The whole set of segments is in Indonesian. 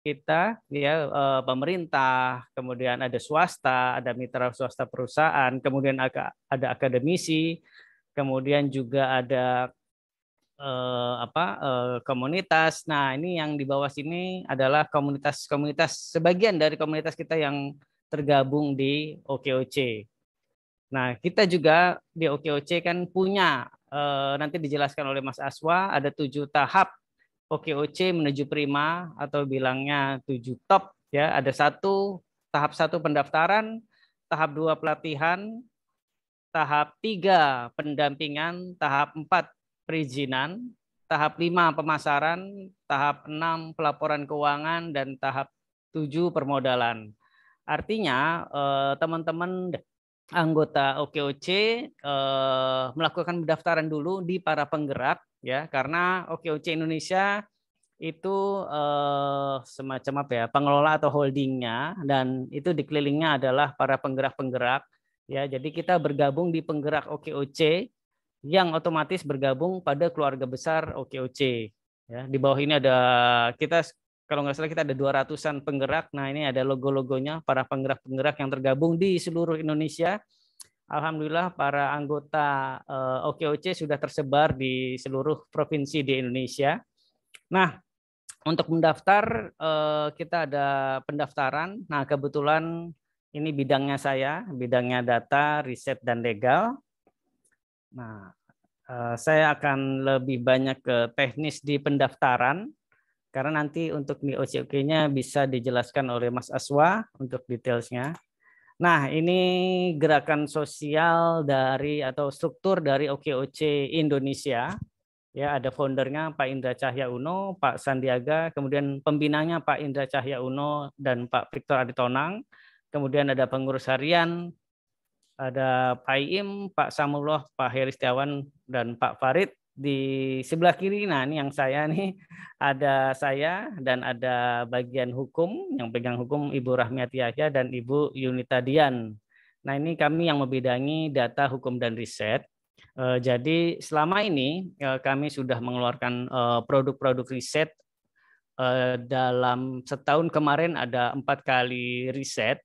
kita ya, pemerintah, kemudian ada swasta, ada mitra swasta perusahaan, kemudian ada akademisi, kemudian juga ada komunitas. Nah, ini yang di bawah sini adalah komunitas-komunitas, sebagian dari komunitas kita yang tergabung di OKOC. Nah, kita juga di OKOC kan punya, nanti dijelaskan oleh Mas Aswa, ada 7 tahap OKOC menuju prima atau bilangnya 7 top ya. Ada tahap 1 pendaftaran, tahap 2 pelatihan, tahap 3 pendampingan, tahap 4 perizinan, tahap 5 pemasaran, tahap 6 pelaporan keuangan, dan tahap 7 permodalan. Artinya teman-teman anggota OKOC melakukan pendaftaran dulu di para penggerak ya, karena OKOC Indonesia itu semacam apa ya, pengelola atau holdingnya, dan itu dikelilingnya adalah para penggerak-penggerak ya. Jadi kita bergabung di penggerak OKOC yang otomatis bergabung pada keluarga besar OKOC ya. Di bawah ini ada kita, kalau nggak salah kita ada 200-an penggerak. Nah, ini ada logo-logonya para penggerak-penggerak yang tergabung di seluruh Indonesia. Alhamdulillah para anggota OKOC sudah tersebar di seluruh provinsi di Indonesia. Nah, untuk mendaftar kita ada pendaftaran. Nah, kebetulan ini bidangnya saya, bidangnya data, riset, dan legal. Nah, saya akan lebih banyak ke teknis di pendaftaran, karena nanti untuk di OCOK-nya bisa dijelaskan oleh Mas Aswa untuk detailsnya. Nah, ini gerakan sosial dari atau struktur dari OKOC Indonesia. Ya, ada foundernya Pak Indra Cahya Uno, Pak Sandiaga, kemudian pembinanya Pak Indra Cahya Uno dan Pak Victor Aditonang. Kemudian ada pengurus harian, ada Pak Iim, Pak Samullah, Pak Heri Setiawan, dan Pak Farid. Di sebelah kiri, nah ini yang saya nih, ada saya dan ada bagian hukum, yang pegang hukum Ibu Rahmiati Yahya dan Ibu Yunita Dian. Nah, ini kami yang membidangi data, hukum, dan riset. Jadi selama ini kami sudah mengeluarkan produk-produk riset. Dalam setahun kemarin ada 4 kali riset,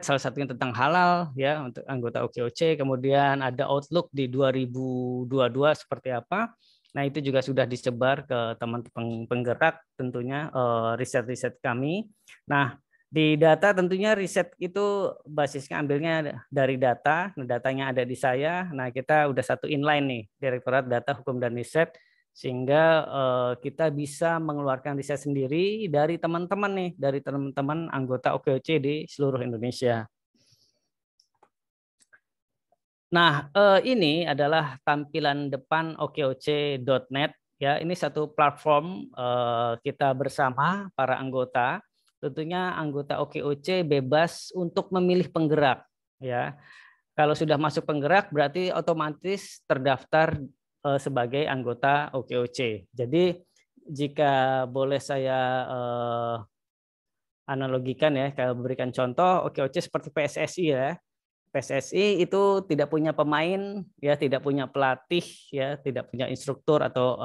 salah satunya tentang halal ya untuk anggota OKOC. Kemudian ada outlook di 2022 seperti apa. Nah, itu juga sudah disebar ke teman-teman penggerak tentunya riset-riset kami. Nah, di data tentunya riset itu basisnya ambilnya dari data. Nah, datanya ada di saya. Nah, kita udah satu inline nih, Direktorat Data, Hukum, dan Riset, sehingga kita bisa mengeluarkan riset sendiri dari teman-teman nih, dari teman-teman anggota OKOC di seluruh Indonesia. Nah, ini adalah tampilan depan OKOC.net ya. Ini satu platform kita bersama para anggota. Tentunya anggota OKOC bebas untuk memilih penggerak ya. Kalau sudah masuk penggerak berarti otomatis terdaftar sebagai anggota OKOC. Jadi jika boleh saya analogikan ya, kalau berikan contoh, OKOC seperti PSSI ya. PSSI itu tidak punya pemain ya, tidak punya pelatih ya, tidak punya instruktur atau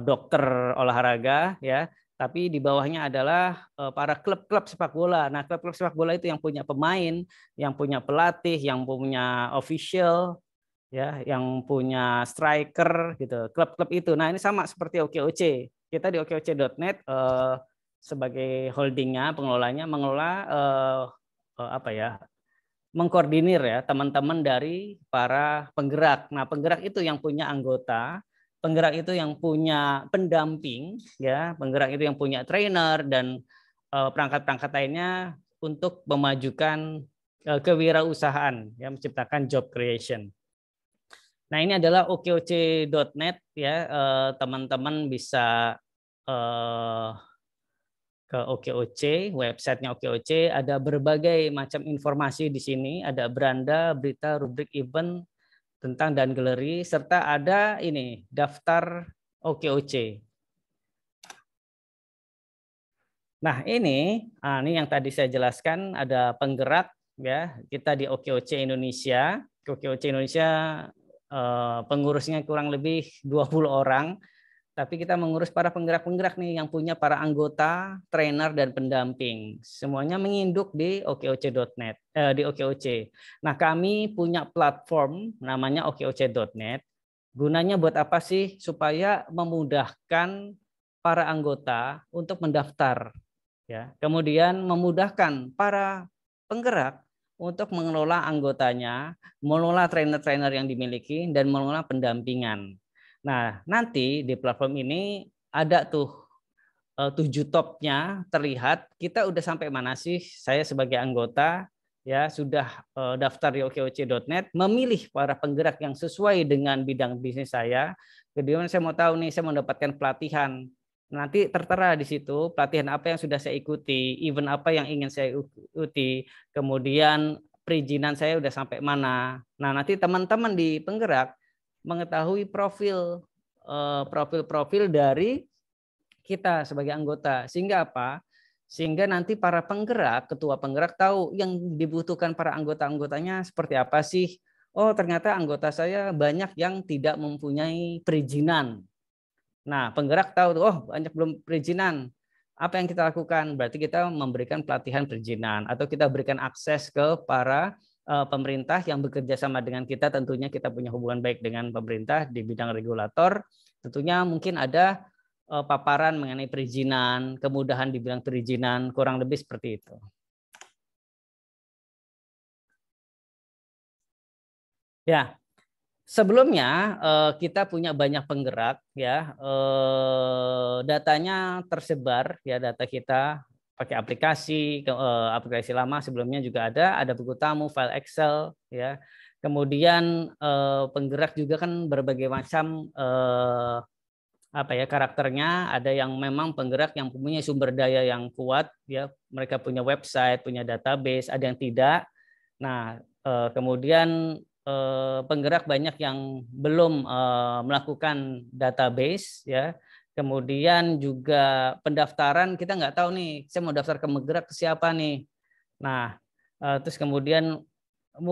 dokter olahraga ya, tapi di bawahnya adalah para klub-klub sepak bola. Nah, klub-klub sepak bola itu yang punya pemain, yang punya pelatih, yang punya official ya, yang punya striker gitu. Klub-klub itu. Nah, ini sama seperti OKOC. Kita di OKOC.net sebagai holdingnya, pengelolanya mengelola apa ya? Mengkoordinir ya teman-teman dari para penggerak. Nah, penggerak itu yang punya anggota, penggerak itu yang punya pendamping, ya, penggerak itu yang punya trainer dan perangkat-perangkat lainnya untuk memajukan kewirausahaan, ya, menciptakan job creation. Nah, ini adalah OKOC.net ya, teman-teman bisa ke OKOC, websitenya OKOC, ada berbagai macam informasi di sini, ada beranda, berita, rubrik event tentang dan galeri, serta ada ini daftar OKOC. Nah, ini yang tadi saya jelaskan, ada penggerak ya, kita di OKOC Indonesia. OKOC Indonesia pengurusnya kurang lebih 20 orang. Tapi kita mengurus para penggerak-penggerak nih yang punya para anggota, trainer dan pendamping. Semuanya menginduk di okoc.net, di OKOC. Nah, kami punya platform namanya okoc.net. Gunanya buat apa sih? Supaya memudahkan para anggota untuk mendaftar, ya. Kemudian memudahkan para penggerak untuk mengelola anggotanya, mengelola trainer-trainer yang dimiliki dan mengelola pendampingan. Nah, nanti di platform ini ada tuh 7 topnya terlihat kita udah sampai mana sih. Saya sebagai anggota ya sudah daftar di okoc.net, memilih para penggerak yang sesuai dengan bidang bisnis saya. Kemudian saya mau tahu nih, saya mendapatkan pelatihan. Nanti tertera di situ pelatihan apa yang sudah saya ikuti, event apa yang ingin saya ikuti, kemudian perizinan saya udah sampai mana. Nah, nanti teman-teman di penggerak mengetahui profil-profil dari kita sebagai anggota. Sehingga apa? Sehingga nanti para penggerak, ketua penggerak tahu yang dibutuhkan para anggota-anggotanya seperti apa sih. Oh, ternyata anggota saya banyak yang tidak mempunyai perizinan. Nah, penggerak tahu, oh banyak belum perizinan. Apa yang kita lakukan? Berarti kita memberikan pelatihan perizinan atau kita berikan akses ke para pemerintah yang bekerja sama dengan kita. Tentunya kita punya hubungan baik dengan pemerintah di bidang regulator. Tentunya mungkin ada paparan mengenai perizinan, kemudahan di bidang perizinan, kurang lebih seperti itu. Ya, sebelumnya kita punya banyak penggerak, ya, datanya tersebar, ya, data kita pakai aplikasi, aplikasi lama sebelumnya juga ada buku tamu, file Excel, ya. Kemudian penggerak juga kan berbagai macam karakternya. Ada yang memang penggerak yang punya sumber daya yang kuat, ya, mereka punya website, punya database, ada yang tidak. Nah, kemudian penggerak banyak yang belum melakukan database, ya. Kemudian juga pendaftaran kita nggak tahu nih, saya mau daftar ke penggerak ke siapa nih. Nah, terus kemudian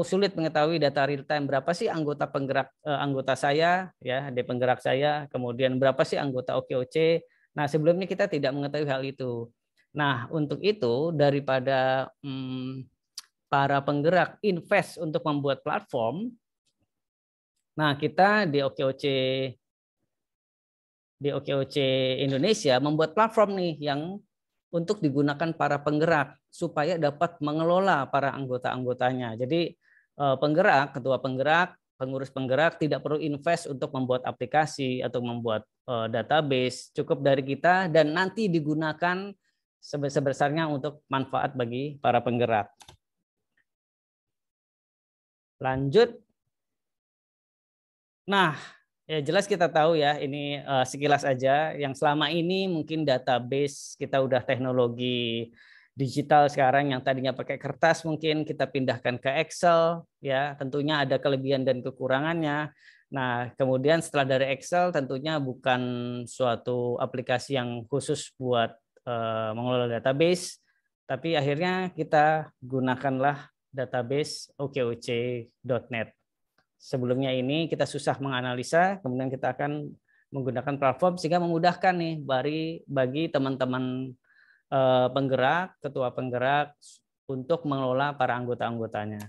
sulit mengetahui data real time berapa sih anggota penggerak anggota saya, ya, di penggerak saya, kemudian berapa sih anggota OKOC. Nah, sebelumnya kita tidak mengetahui hal itu. Nah, untuk itu daripada para penggerak invest untuk membuat platform, nah kita di OKOC Indonesia membuat platform nih yang untuk digunakan para penggerak supaya dapat mengelola para anggota-anggotanya. Jadi penggerak, ketua penggerak, pengurus penggerak tidak perlu invest untuk membuat aplikasi atau membuat database, cukup dari kita dan nanti digunakan sebesar-besarnya untuk manfaat bagi para penggerak. Lanjut. Nah, ya jelas kita tahu ya, ini sekilas aja yang selama ini mungkin database kita udah teknologi digital sekarang yang tadinya pakai kertas mungkin kita pindahkan ke Excel, ya, tentunya ada kelebihan dan kekurangannya. Nah, kemudian setelah dari Excel tentunya bukan suatu aplikasi yang khusus buat mengelola database, tapi akhirnya kita gunakanlah database okoc.net. Sebelumnya ini kita susah menganalisa, kemudian kita akan menggunakan platform sehingga memudahkan nih bagi teman-teman penggerak, ketua penggerak untuk mengelola para anggota-anggotanya.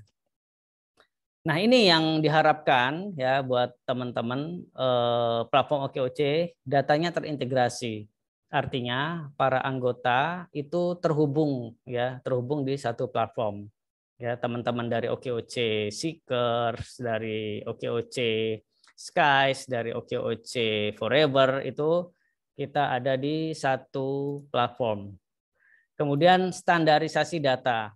Nah, ini yang diharapkan ya buat teman-teman platform OKOC, datanya terintegrasi. Artinya para anggota itu terhubung di satu platform. Ya, teman-teman dari OKOC Seekers, dari OKOC Skies, dari OKOC Forever itu kita ada di satu platform. Kemudian standarisasi data.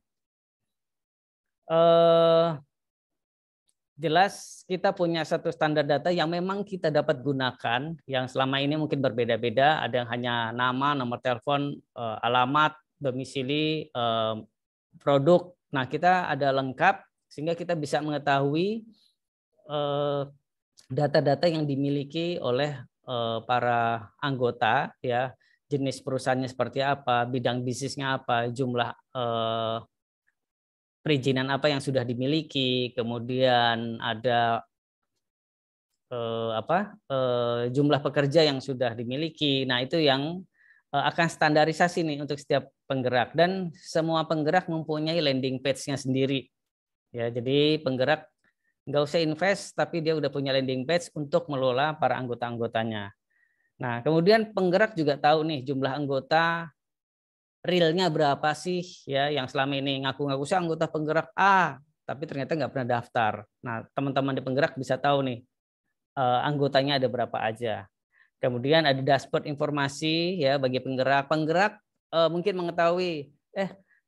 Jelas kita punya satu standar data yang memang kita dapat gunakan, yang selama ini mungkin berbeda-beda, ada yang hanya nama, nomor telepon, alamat, domisili, produk. Nah, kita ada lengkap sehingga kita bisa mengetahui data-data yang dimiliki oleh para anggota, ya, jenis perusahaannya seperti apa, bidang bisnisnya apa, jumlah perizinan apa yang sudah dimiliki, kemudian ada jumlah pekerja yang sudah dimiliki. Nah, itu yang akan standarisasi nih untuk setiap penggerak, dan semua penggerak mempunyai landing page-nya sendiri. Ya, jadi penggerak nggak usah invest, tapi dia udah punya landing page untuk mengelola para anggota-anggotanya. Nah, kemudian penggerak juga tahu nih jumlah anggota realnya berapa sih, ya, yang selama ini ngaku-ngaku saya anggota penggerak A, tapi ternyata nggak pernah daftar. Nah, teman-teman di penggerak bisa tahu nih anggotanya ada berapa aja. Kemudian ada dashboard informasi ya bagi penggerak. Penggerak mungkin mengetahui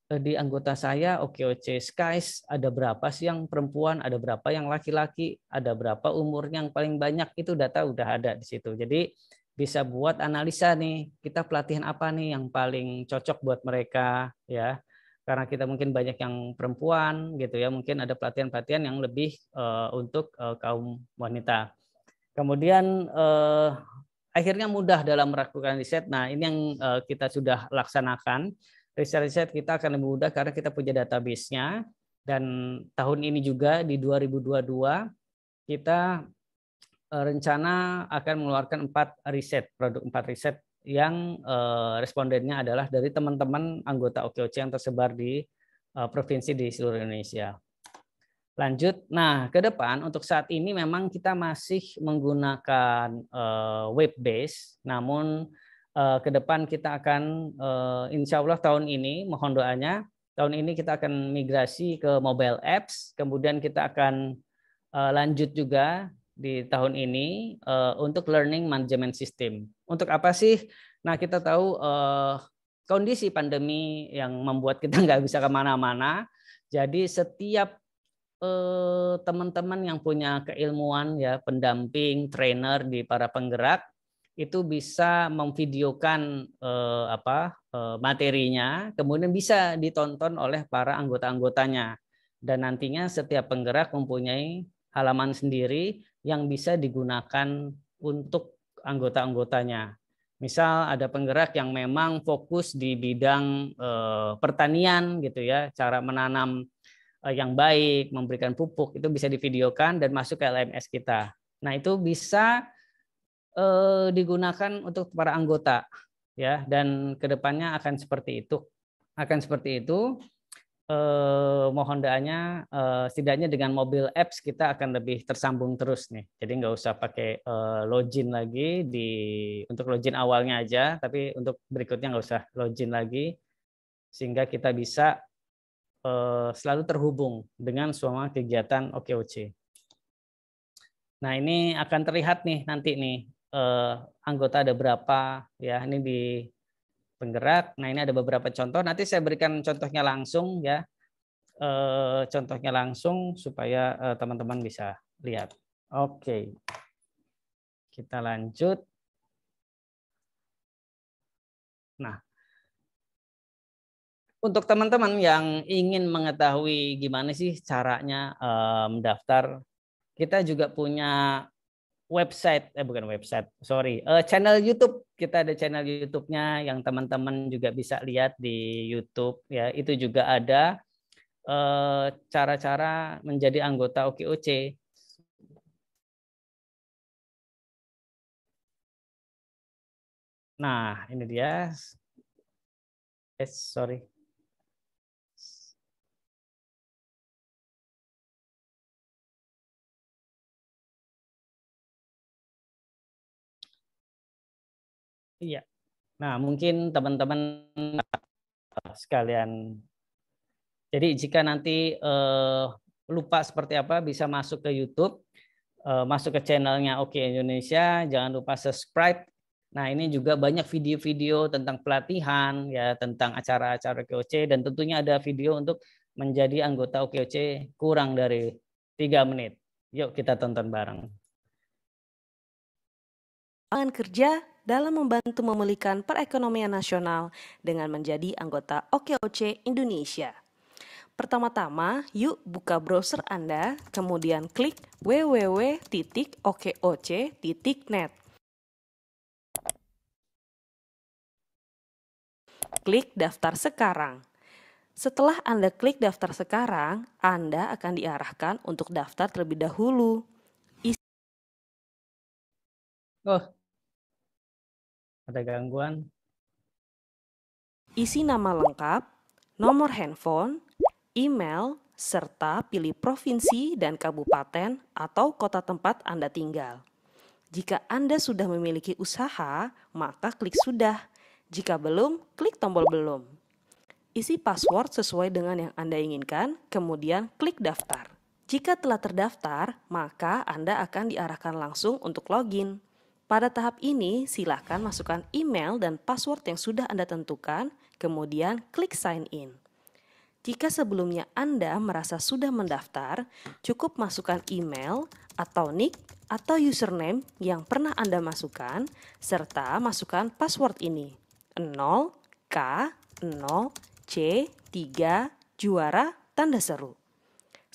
di anggota saya OKOC Skies ada berapa sih yang perempuan, ada berapa yang laki-laki, ada berapa umurnya yang paling banyak, itu data udah ada di situ. Jadi bisa buat analisa nih, kita pelatihan apa nih yang paling cocok buat mereka ya. Karena kita mungkin banyak yang perempuan gitu ya, mungkin ada pelatihan-pelatihan yang lebih untuk kaum wanita. Kemudian akhirnya mudah dalam melakukan riset. Nah, ini yang kita sudah laksanakan. Riset-riset kita akan lebih mudah karena kita punya database-nya. Dan tahun ini juga di 2022 kita rencana akan mengeluarkan 4 riset yang respondennya adalah dari teman-teman anggota OKOC yang tersebar di provinsi di seluruh Indonesia. Lanjut, nah ke depan untuk saat ini memang kita masih menggunakan web base, namun ke depan kita akan insya Allah tahun ini, mohon doanya, tahun ini kita akan migrasi ke mobile apps, kemudian kita akan lanjut juga di tahun ini untuk learning management system. Untuk apa sih? Nah kita tahu kondisi pandemi yang membuat kita nggak bisa kemana-mana, jadi setiap teman-teman yang punya keilmuan ya, pendamping, trainer di para penggerak itu bisa memvideokan materinya, kemudian bisa ditonton oleh para anggota-anggotanya. Dan nantinya setiap penggerak mempunyai halaman sendiri yang bisa digunakan untuk anggota-anggotanya. Misal ada penggerak yang memang fokus di bidang pertanian gitu ya, cara menanam yang baik, memberikan pupuk, itu bisa divideokan dan masuk ke LMS kita. Nah, itu bisa digunakan untuk para anggota ya, dan kedepannya akan seperti itu. Mohon doanya setidaknya dengan mobile apps kita akan lebih tersambung terus nih. Jadi nggak usah pakai login lagi untuk login awalnya aja, tapi untuk berikutnya nggak usah login lagi, sehingga kita bisa selalu terhubung dengan semua kegiatan OKOC. Nah, ini akan terlihat nih nanti nih anggota ada berapa ya, ini di penggerak. Nah, ini ada beberapa contoh. Nanti saya berikan contohnya langsung ya. Contohnya langsung supaya teman-teman bisa lihat. Oke. Kita lanjut. Nah, untuk teman-teman yang ingin mengetahui gimana sih caranya mendaftar, kita juga punya channel YouTube. Kita ada channel YouTube-nya yang teman-teman juga bisa lihat di YouTube ya. Itu juga ada cara-cara menjadi anggota OKOC. Nah, ini dia. Sorry. Iya. Nah, mungkin teman-teman sekalian. Jadi jika nanti lupa seperti apa, bisa masuk ke YouTube, masuk ke channelnya OK Indonesia. Jangan lupa subscribe. Nah, ini juga banyak video-video tentang pelatihan, ya, tentang acara-acara OKOC, dan tentunya ada video untuk menjadi anggota OKOC kurang dari 3 menit. Yuk kita tonton bareng. Lapangan kerja dalam membantu memulihkan perekonomian nasional dengan menjadi anggota OKOC Indonesia. Pertama-tama, yuk buka browser Anda, kemudian klik www.okoc.net. Klik daftar sekarang. Setelah Anda klik daftar sekarang, Anda akan diarahkan untuk daftar terlebih dahulu. Oh, ada gangguan. Isi nama lengkap, nomor handphone, email, serta pilih provinsi dan kabupaten atau kota tempat Anda tinggal. Jika Anda sudah memiliki usaha, maka klik sudah. Jika belum, klik tombol belum. Isi password sesuai dengan yang Anda inginkan, kemudian klik daftar. Jika telah terdaftar, maka Anda akan diarahkan langsung untuk login. Pada tahap ini, silakan masukkan email dan password yang sudah Anda tentukan, kemudian klik sign in. Jika sebelumnya Anda merasa sudah mendaftar, cukup masukkan email atau nick atau username yang pernah Anda masukkan, serta masukkan password ini, 0K0C3 juara tanda seru.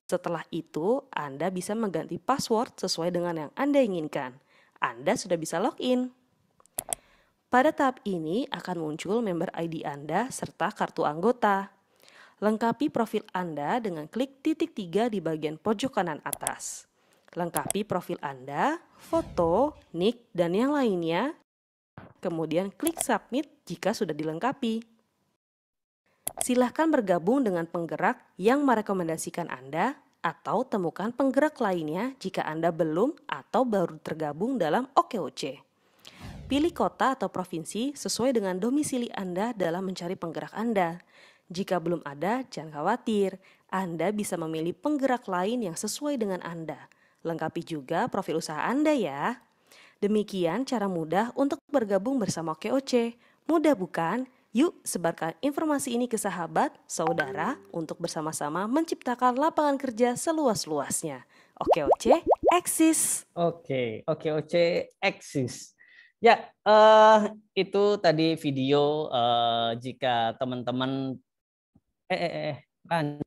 Setelah itu, Anda bisa mengganti password sesuai dengan yang Anda inginkan. Anda sudah bisa login. Pada tahap ini akan muncul member ID Anda serta kartu anggota. Lengkapi profil Anda dengan klik titik 3 di bagian pojok kanan atas. Lengkapi profil Anda, foto, nick, dan yang lainnya. Kemudian klik submit jika sudah dilengkapi. Silahkan bergabung dengan penggerak yang merekomendasikan Anda atau temukan penggerak lainnya jika Anda belum atau baru tergabung dalam OKOC. Pilih kota atau provinsi sesuai dengan domisili Anda dalam mencari penggerak Anda. Jika belum ada, jangan khawatir. Anda bisa memilih penggerak lain yang sesuai dengan Anda. Lengkapi juga profil usaha Anda ya. Demikian cara mudah untuk bergabung bersama OKOC. Mudah bukan? Yuk sebarkan informasi ini ke sahabat, saudara untuk bersama-sama menciptakan lapangan kerja seluas-luasnya. OKOC eksis. Oke, OKOC eksis. Ya, itu tadi video jika teman-teman lanjut.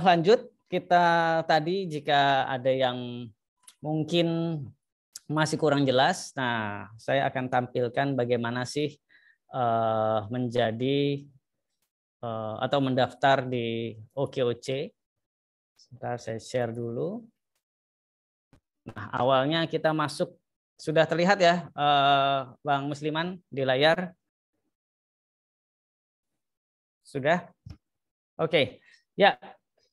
Lanjut, kita tadi jika ada yang mungkin masih kurang jelas, nah saya akan tampilkan bagaimana sih menjadi atau mendaftar di OKOC. Sebentar saya share dulu. Nah, awalnya kita masuk, sudah terlihat ya Bang Musliman di layar? Sudah? Oke. Ya,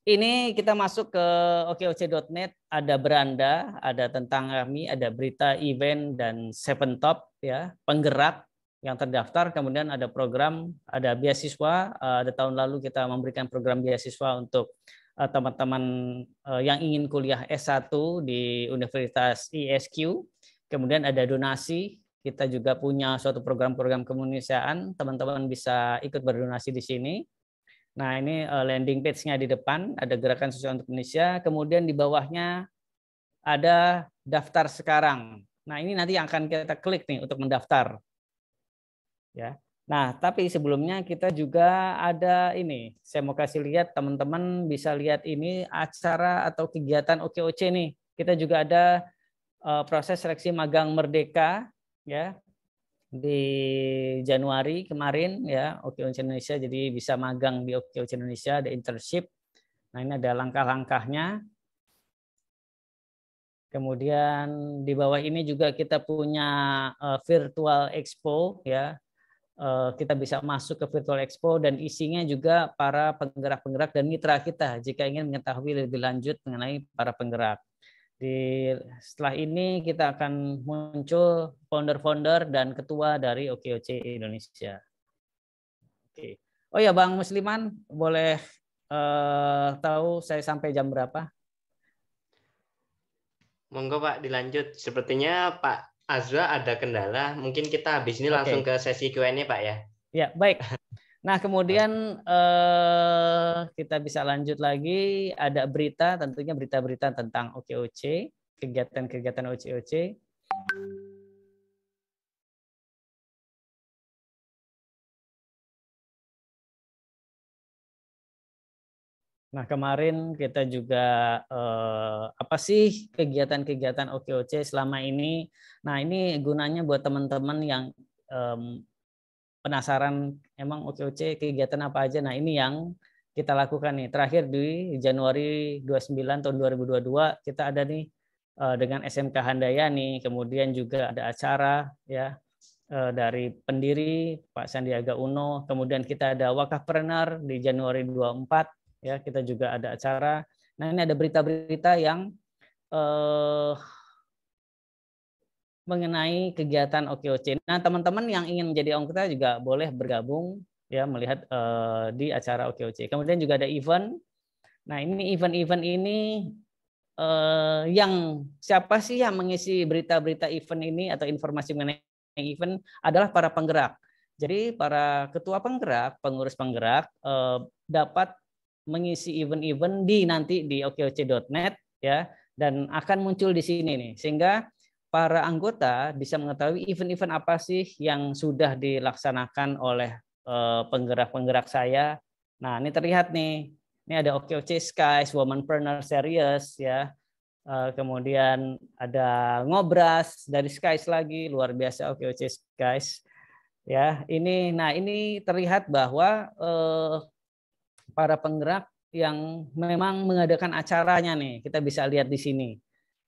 ini kita masuk ke okoc.net, ada beranda, ada tentang kami, ada berita, event, dan 7 top ya, penggerak yang terdaftar, kemudian ada program, ada beasiswa. Ada tahun lalu kita memberikan program beasiswa untuk teman-teman yang ingin kuliah S1 di Universitas ISQ. Kemudian ada donasi, kita juga punya suatu program-program kemanusiaan, teman-teman bisa ikut berdonasi di sini. Nah, ini landing page-nya di depan, ada Gerakan Sosial untuk Indonesia, kemudian di bawahnya ada daftar sekarang. Nah, ini nanti yang akan kita klik nih untuk mendaftar. Ya. Nah, tapi sebelumnya kita juga ada ini, saya mau kasih lihat, teman-teman bisa lihat ini acara atau kegiatan OKOC nih. Kita juga ada proses seleksi magang merdeka ya. Di Januari kemarin ya, OKOC Indonesia, jadi bisa magang di OKOC Indonesia, ada internship. Nah, ini ada langkah-langkahnya. Kemudian di bawah ini juga kita punya virtual expo ya. Kita bisa masuk ke virtual expo dan isinya juga para penggerak-penggerak dan mitra kita jika ingin mengetahui lebih lanjut mengenai para penggerak. Setelah ini kita akan muncul founder-founder dan ketua dari OKOC Indonesia. Oke. Oh ya Bang Musliman, boleh tahu saya sampai jam berapa? Monggo Pak, dilanjut. Sepertinya Pak Azwa ada kendala. Mungkin kita habis ini langsung ke sesi Q&A Pak ya. Ya, baik. Nah, kemudian kita bisa lanjut lagi, ada berita, tentunya berita-berita tentang OKOC, kegiatan-kegiatan OKOC. Nah, kemarin kita juga apa sih kegiatan-kegiatan OKOC selama ini? Nah, ini gunanya buat teman-teman yang penasaran emang OKOC kegiatan apa aja. Nah, ini yang kita lakukan nih. Terakhir di Januari 29 tahun 2022 kita ada nih dengan SMK Handayani, kemudian juga ada acara ya dari pendiri Pak Sandiaga Uno, kemudian kita ada Wakafpreneur di Januari 24 ya, kita juga ada acara. Nah, ini ada berita-berita yang mengenai kegiatan OKOC. Nah, teman-teman yang ingin menjadi anggota juga boleh bergabung ya, melihat di acara OKOC. Kemudian juga ada event. Nah, ini event-event ini yang siapa sih yang mengisi berita-berita event ini atau informasi mengenai event adalah para penggerak. Jadi para ketua penggerak, pengurus penggerak dapat mengisi event-event nanti di okoc.net ya, dan akan muncul di sini nih, sehingga para anggota bisa mengetahui event-event apa sih yang sudah dilaksanakan oleh penggerak-penggerak saya. Nah, ini terlihat nih. Ini ada OKOC Skies, Womanpreneur Series ya. Kemudian ada Ngobras dari Skies lagi, luar biasa OKOC Skies. Ya, ini terlihat bahwa para penggerak yang memang mengadakan acaranya nih, kita bisa lihat di sini.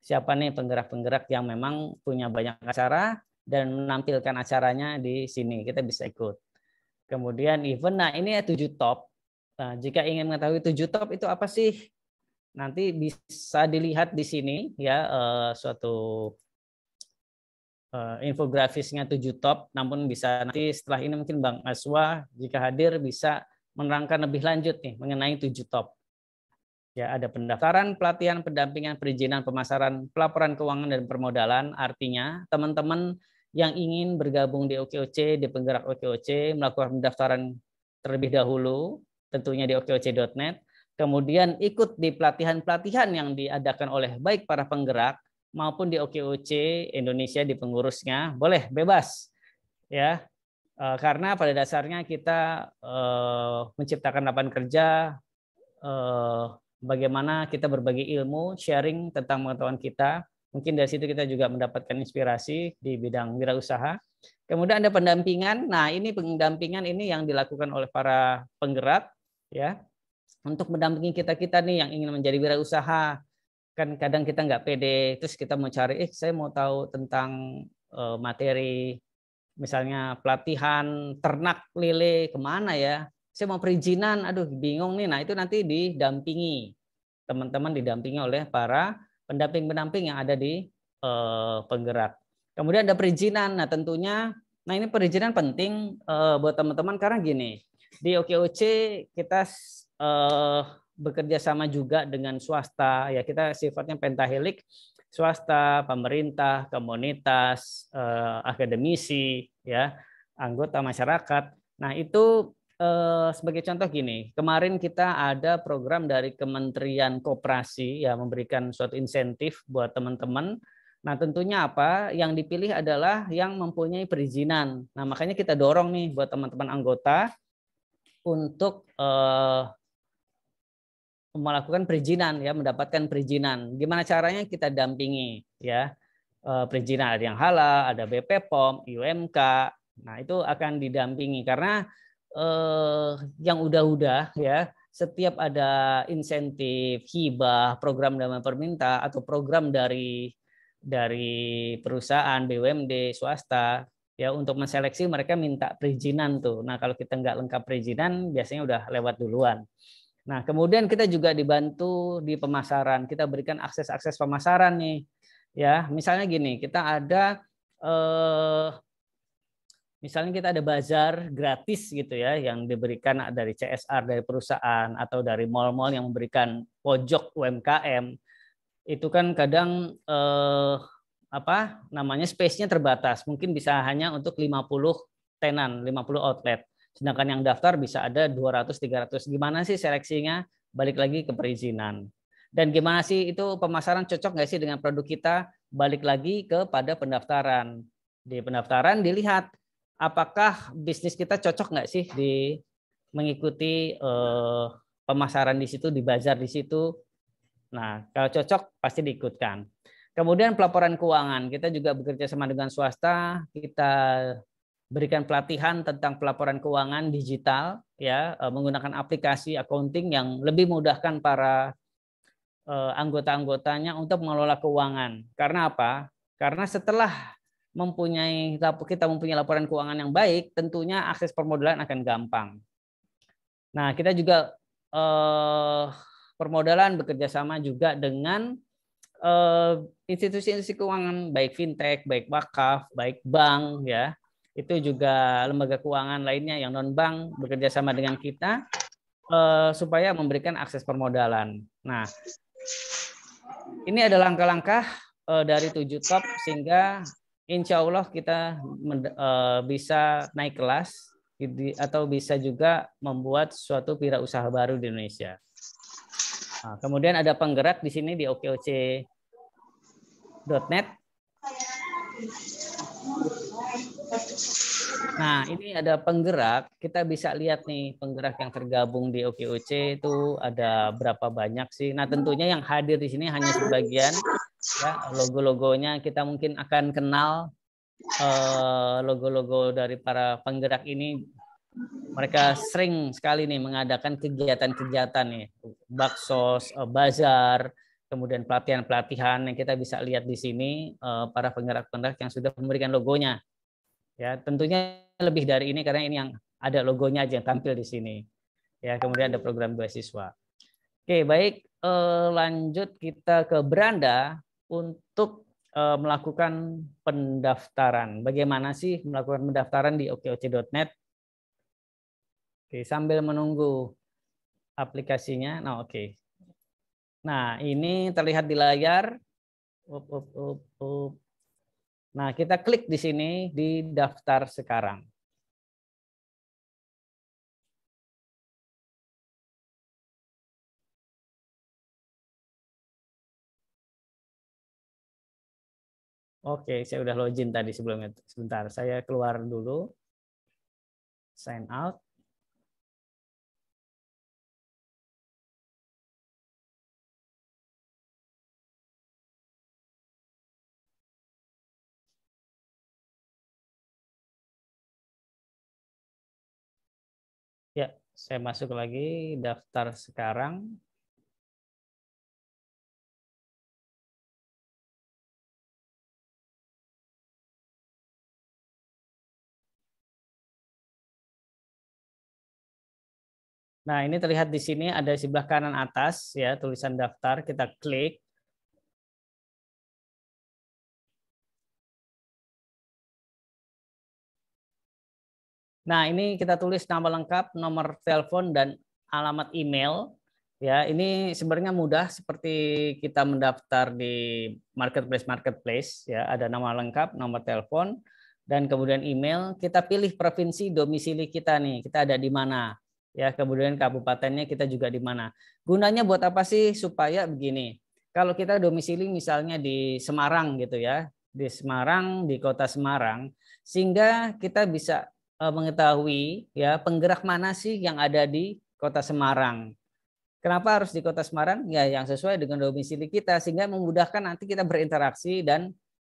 Siapa nih penggerak-penggerak yang memang punya banyak acara dan menampilkan acaranya di sini, kita bisa ikut. Kemudian event, nah ini 7 top. Nah, jika ingin mengetahui 7 top itu apa sih? Nanti bisa dilihat di sini ya, suatu infografisnya 7 top. Namun bisa nanti setelah ini mungkin Bang Aswa jika hadir bisa menerangkan lebih lanjut nih mengenai 7 top. Ya, ada pendaftaran, pelatihan, pendampingan, perizinan, pemasaran, pelaporan keuangan dan permodalan. Artinya teman-teman yang ingin bergabung di OKOC, di penggerak OKOC, melakukan pendaftaran terlebih dahulu, tentunya di okoc.net. Kemudian ikut di pelatihan-pelatihan yang diadakan oleh baik para penggerak maupun di OKOC Indonesia di pengurusnya, boleh bebas ya, karena pada dasarnya kita menciptakan lapangan kerja, bagaimana kita berbagi ilmu, sharing tentang pengetahuan kita. Mungkin dari situ kita juga mendapatkan inspirasi di bidang wirausaha. Kemudian ada pendampingan. Nah, ini pendampingan ini yang dilakukan oleh para penggerak ya, untuk mendampingi kita-kita nih yang ingin menjadi wirausaha. Kan kadang kita nggak pede, terus kita mau cari, saya mau tahu tentang materi, misalnya pelatihan ternak lele kemana ya? Saya mau perizinan, aduh bingung nih. Nah, itu nanti didampingi, teman-teman didampingi oleh para pendamping-pendamping yang ada di penggerak. Kemudian ada perizinan. Nah, tentunya, nah ini perizinan penting buat teman-teman karena gini, di OKOC kita bekerja sama juga dengan swasta ya, kita sifatnya pentahelik, swasta, pemerintah, komunitas, akademisi ya, anggota masyarakat. Nah, itu sebagai contoh gini, kemarin kita ada program dari Kementerian Koperasi ya, memberikan suatu insentif buat teman-teman. Nah, tentunya apa? Yang dipilih adalah yang mempunyai perizinan. Nah, makanya kita dorong nih buat teman-teman anggota untuk melakukan perizinan ya, mendapatkan perizinan. Gimana caranya? Kita dampingi ya. Perizinan ada yang halal, ada BP POM, UMK. Nah, itu akan didampingi karena yang udah ya, setiap ada insentif, hibah, program dari pemerintah atau program dari perusahaan, BUMD, swasta ya, untuk menseleksi mereka minta perizinan tuh. Nah, kalau kita nggak lengkap perizinan biasanya udah lewat duluan. Nah, kemudian kita juga dibantu di pemasaran. Kita berikan akses-akses pemasaran nih. Ya, misalnya gini, kita ada misalnya kita ada bazar gratis gitu ya, yang diberikan dari CSR dari perusahaan atau dari mal-mal yang memberikan pojok UMKM. Itu kan kadang space-nya terbatas. Mungkin bisa hanya untuk 50 tenan, 50 outlet. Sedangkan yang daftar bisa ada 200 300. Gimana sih seleksinya? Balik lagi ke perizinan. Dan gimana sih itu pemasaran cocok nggak sih dengan produk kita? Balik lagi kepada pendaftaran. Di pendaftaran dilihat apakah bisnis kita cocok nggak sih di mengikuti pemasaran di situ, di bazar di situ. Nah, kalau cocok pasti diikutkan. Kemudian pelaporan keuangan, kita juga bekerja sama dengan swasta, kita berikan pelatihan tentang pelaporan keuangan digital, ya, menggunakan aplikasi accounting yang lebih memudahkan para anggota-anggotanya untuk mengelola keuangan. Karena apa? Karena setelah kita mempunyai laporan keuangan yang baik, tentunya akses permodalan akan gampang. Nah, kita juga permodalan bekerja sama juga dengan institusi-institusi keuangan, baik fintech, baik wakaf, baik bank, ya. Itu juga lembaga keuangan lainnya yang non bank bekerja sama dengan kita supaya memberikan akses permodalan. Nah, ini ada langkah-langkah dari 7 top sehingga insya Allah kita bisa naik kelas atau bisa juga membuat suatu wirausaha baru di Indonesia. Nah, kemudian ada penggerak di sini di okoc.net. Nah, ini ada penggerak. Kita bisa lihat nih penggerak yang tergabung di OKOC itu ada berapa banyak sih. Nah, tentunya yang hadir di sini hanya sebagian. Ya, logo-logonya kita mungkin akan kenal logo-logo dari para penggerak ini. Mereka sering sekali nih mengadakan kegiatan-kegiatan nih, baksos, bazar, kemudian pelatihan-pelatihan yang kita bisa lihat di sini para penggerak-penggerak yang sudah memberikan logonya. Ya, tentunya lebih dari ini karena ini yang ada logonya aja yang tampil di sini. Ya, kemudian ada program beasiswa. Oke, baik, lanjut kita ke Beranda untuk melakukan pendaftaran. Bagaimana sih melakukan pendaftaran di okoc.net? Oke, sambil menunggu aplikasinya. Nah, oke. Nah, ini terlihat di layar. Nah, kita klik di sini di daftar sekarang. Oke, saya udah login tadi sebelumnya. Sebentar, saya keluar dulu. Sign out. Ya, saya masuk lagi daftar sekarang. Nah, ini terlihat di sini ada di sebelah kanan atas ya tulisan daftar, kita klik. Nah, ini kita tulis nama lengkap, nomor telepon dan alamat email. Ya, ini sebenarnya mudah seperti kita mendaftar di marketplace ya, ada nama lengkap, nomor telepon dan kemudian email. Kita pilih provinsi domisili kita nih, kita ada di mana. Ya, kemudian kabupatennya kita juga di mana. Gunanya buat apa sih? Supaya begini. Kalau kita domisili misalnya di Semarang gitu ya, di Semarang, di kota Semarang, sehingga kita bisa mengetahui ya penggerak mana sih yang ada di kota Semarang. Kenapa harus di kota Semarang? Ya yang sesuai dengan domisili kita sehingga memudahkan nanti kita berinteraksi dan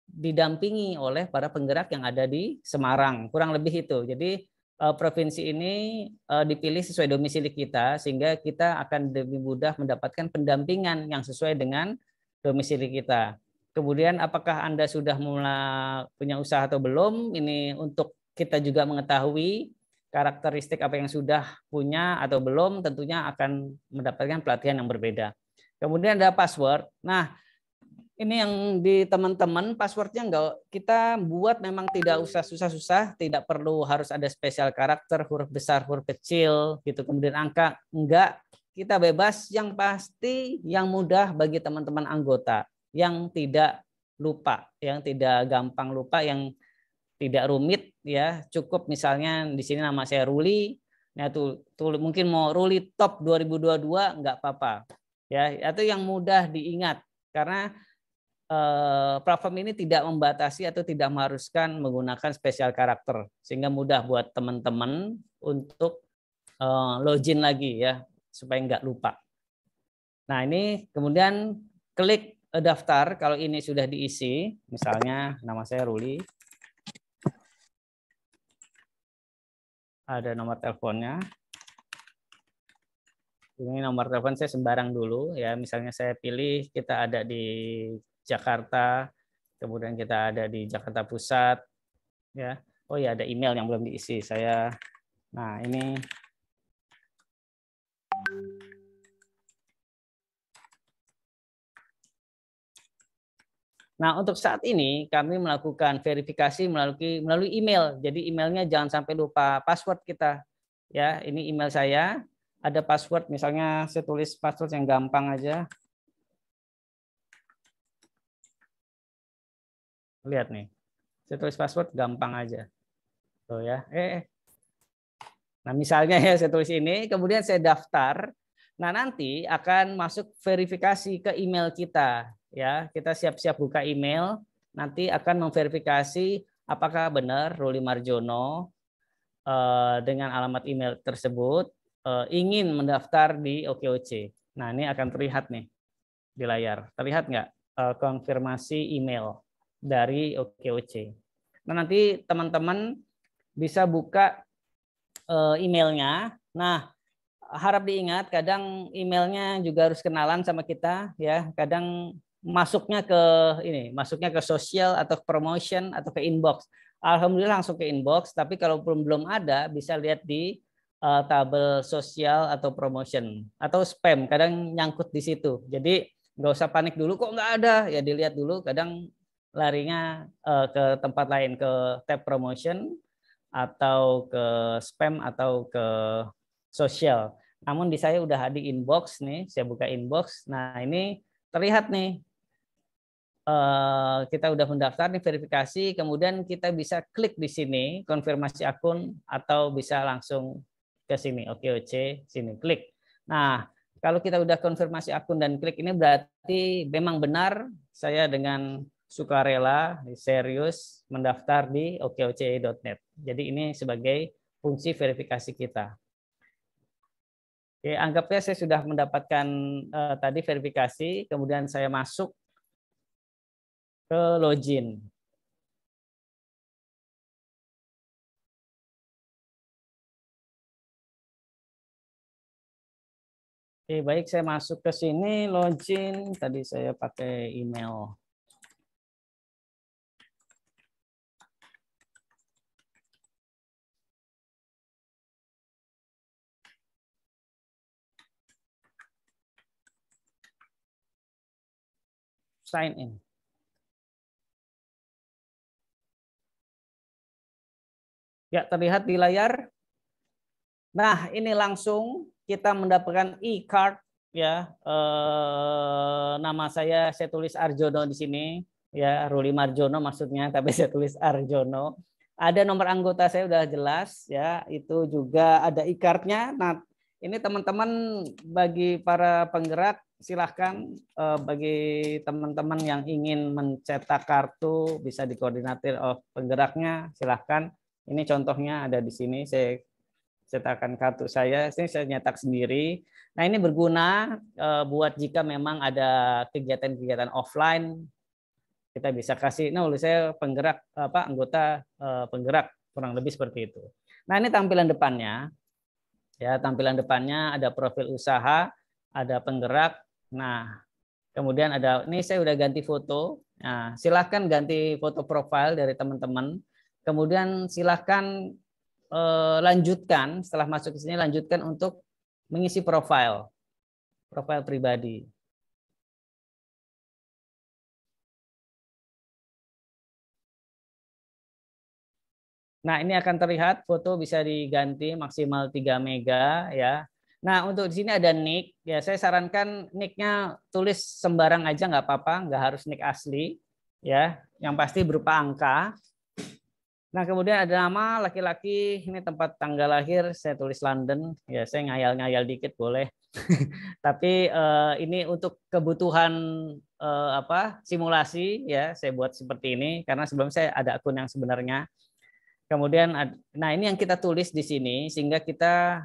didampingi oleh para penggerak yang ada di Semarang. Kurang lebih itu. Jadi provinsi ini dipilih sesuai domisili kita sehingga kita akan lebih mudah mendapatkan pendampingan yang sesuai dengan domisili kita. Kemudian apakah Anda sudah mulai punya usaha atau belum? Ini untuk kita juga mengetahui karakteristik apa yang sudah punya atau belum, tentunya akan mendapatkan pelatihan yang berbeda. Kemudian ada password. Nah, ini yang di teman-teman passwordnya kita buat memang tidak usah susah-susah, tidak perlu harus ada spesial karakter, huruf besar, huruf kecil, gitu. Kemudian angka, enggak. Kita bebas, yang pasti yang mudah bagi teman-teman anggota, yang tidak lupa, yang tidak gampang lupa, yang tidak rumit ya, cukup misalnya di sini nama saya Ruli, ya tuh mungkin mau Ruli top 2022 nggak apa-apa ya, atau yang mudah diingat karena platform ini tidak membatasi atau tidak mengharuskan menggunakan spesial karakter sehingga mudah buat teman-teman untuk login lagi ya supaya nggak lupa. Nah ini kemudian klik daftar kalau ini sudah diisi, misalnya nama saya Ruli. ada nomor teleponnya. Ini nomor telepon saya sembarang dulu ya. Misalnya saya pilih kita ada di Jakarta, kemudian kita ada di Jakarta Pusat ya. Oh ya, ada email yang belum diisi saya. Nah, ini Nah, untuk saat ini kami melakukan verifikasi melalui email. Jadi emailnya jangan sampai lupa password kita. Ya, ini email saya. Ada password, misalnya saya tulis password yang gampang aja. Lihat nih. Saya tulis password gampang aja. Tuh ya. Nah, misalnya ya saya tulis ini, kemudian saya daftar. Nah, nanti akan masuk verifikasi ke email kita. Ya, kita siap-siap buka email. Nanti akan memverifikasi apakah benar Ruli Marjono dengan alamat email tersebut ingin mendaftar di OKOC. Nah, ini akan terlihat nih di layar. Terlihat nggak konfirmasi email dari OKOC. Nah, nanti teman-teman bisa buka emailnya. Nah, harap diingat kadang emailnya juga harus kenalan sama kita ya. Kadang masuknya ke sosial atau ke promotion atau ke inbox. Alhamdulillah langsung ke inbox, tapi kalau belum ada bisa lihat di tabel sosial atau promotion atau spam, kadang nyangkut di situ. Jadi nggak usah panik dulu kok nggak ada, ya dilihat dulu, kadang larinya ke tempat lain, ke tab promotion atau ke spam atau ke sosial. Namun di saya udah ada inbox nih, saya buka inbox. Nah, ini terlihat nih kita udah mendaftar nih, verifikasi, kemudian kita bisa klik di sini konfirmasi akun atau bisa langsung ke sini OKOC sini klik. Nah, kalau kita udah konfirmasi akun dan klik ini berarti memang benar saya dengan sukarela serius mendaftar di okoc.net. Jadi ini sebagai fungsi verifikasi kita. Oke, anggapnya saya sudah mendapatkan tadi verifikasi, kemudian saya masuk ke login. Oke, baik, saya masuk ke sini login. Tadi saya pakai email. Sign in. Ya, terlihat di layar. Nah, ini langsung kita mendapatkan e-card ya. Nama saya tulis Arjono di sini ya, Ruli Marjono maksudnya, tapi saya tulis Arjono. Ada nomor anggota saya udah jelas ya, itu juga ada e-cardnya. Nah, ini teman-teman bagi para penggerak silahkan, bagi teman-teman yang ingin mencetak kartu bisa dikoordinatir oleh penggeraknya, silahkan. Ini contohnya ada di sini, saya cetakan kartu saya, ini saya nyetak sendiri. Nah, ini berguna buat jika memang ada kegiatan-kegiatan offline, kita bisa kasih, nah saya penggerak anggota penggerak, kurang lebih seperti itu. Nah, ini tampilan depannya. Ya, tampilan depannya ada profil usaha, ada penggerak. Nah, kemudian ada, ini saya udah ganti foto. Nah, silahkan ganti foto profil dari teman-teman. Kemudian silahkan lanjutkan, setelah masuk ke sini lanjutkan untuk mengisi profil pribadi. Nah, ini akan terlihat foto bisa diganti maksimal 3 mega ya. Nah, untuk di sini ada nick ya, saya sarankan nicknya tulis sembarang aja nggak apa-apa, nggak harus nick asli ya, yang pasti berupa angka. Nah, kemudian ada nama laki-laki, ini tempat tanggal lahir, saya tulis London, ya saya ngayal-ngayal dikit boleh. Tapi ini untuk kebutuhan simulasi ya, saya buat seperti ini karena sebelum saya ada akun yang sebenarnya. Kemudian, nah ini yang kita tulis di sini sehingga kita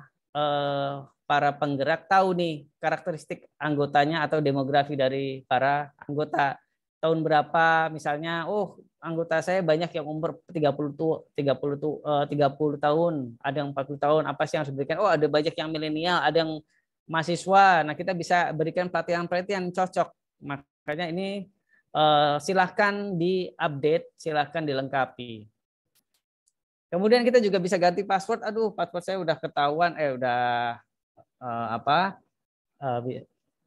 para penggerak tahu nih karakteristik anggotanya atau demografi dari para anggota. tahun berapa, misalnya, oh anggota saya banyak yang umur 30 tahun, ada yang 40 tahun, apa sih yang harus diberikan? Oh, ada banyak yang milenial, ada yang mahasiswa. Nah, kita bisa berikan pelatihan-pelatihan yang cocok. Makanya ini silahkan diupdate, silahkan dilengkapi. Kemudian kita juga bisa ganti password. Aduh, password saya udah ketahuan,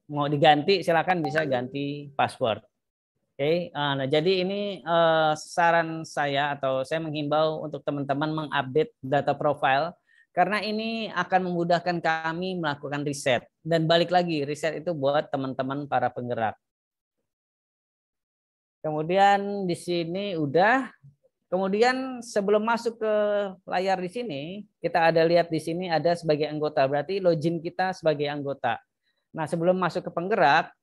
mau diganti, silakan bisa ganti password. Oke, nah jadi ini saran saya atau saya menghimbau untuk teman-teman mengupdate data profile karena ini akan memudahkan kami melakukan riset. Dan balik lagi, riset itu buat teman-teman para penggerak. Kemudian di sini udah. Kemudian sebelum masuk ke layar di sini, kita ada lihat di sini ada sebagai anggota. Berarti login kita sebagai anggota. Nah, sebelum masuk ke penggerak,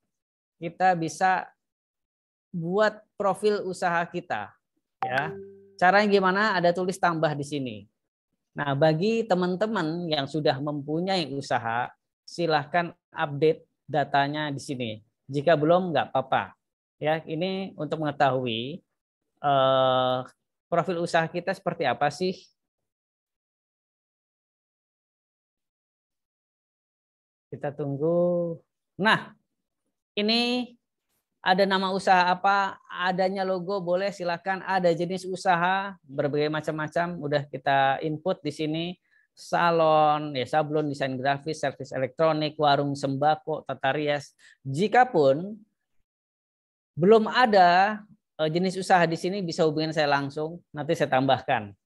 kita bisa buat profil usaha kita. Ya, caranya gimana? Ada tulis tambah di sini. Nah, bagi teman-teman yang sudah mempunyai usaha, silahkan update datanya di sini. Jika belum, nggak apa-apa. Ya, ini untuk mengetahui profil usaha kita seperti apa sih? Kita tunggu. Nah, ini ada nama usaha apa, adanya logo boleh, silakan. Ada jenis usaha berbagai macam-macam, udah kita input di sini. Salon, ya sablon, desain grafis, servis elektronik, warung sembako, tata rias. Jikapun belum ada jenis usaha di sini, bisa hubungin saya langsung, nanti saya tambahkan.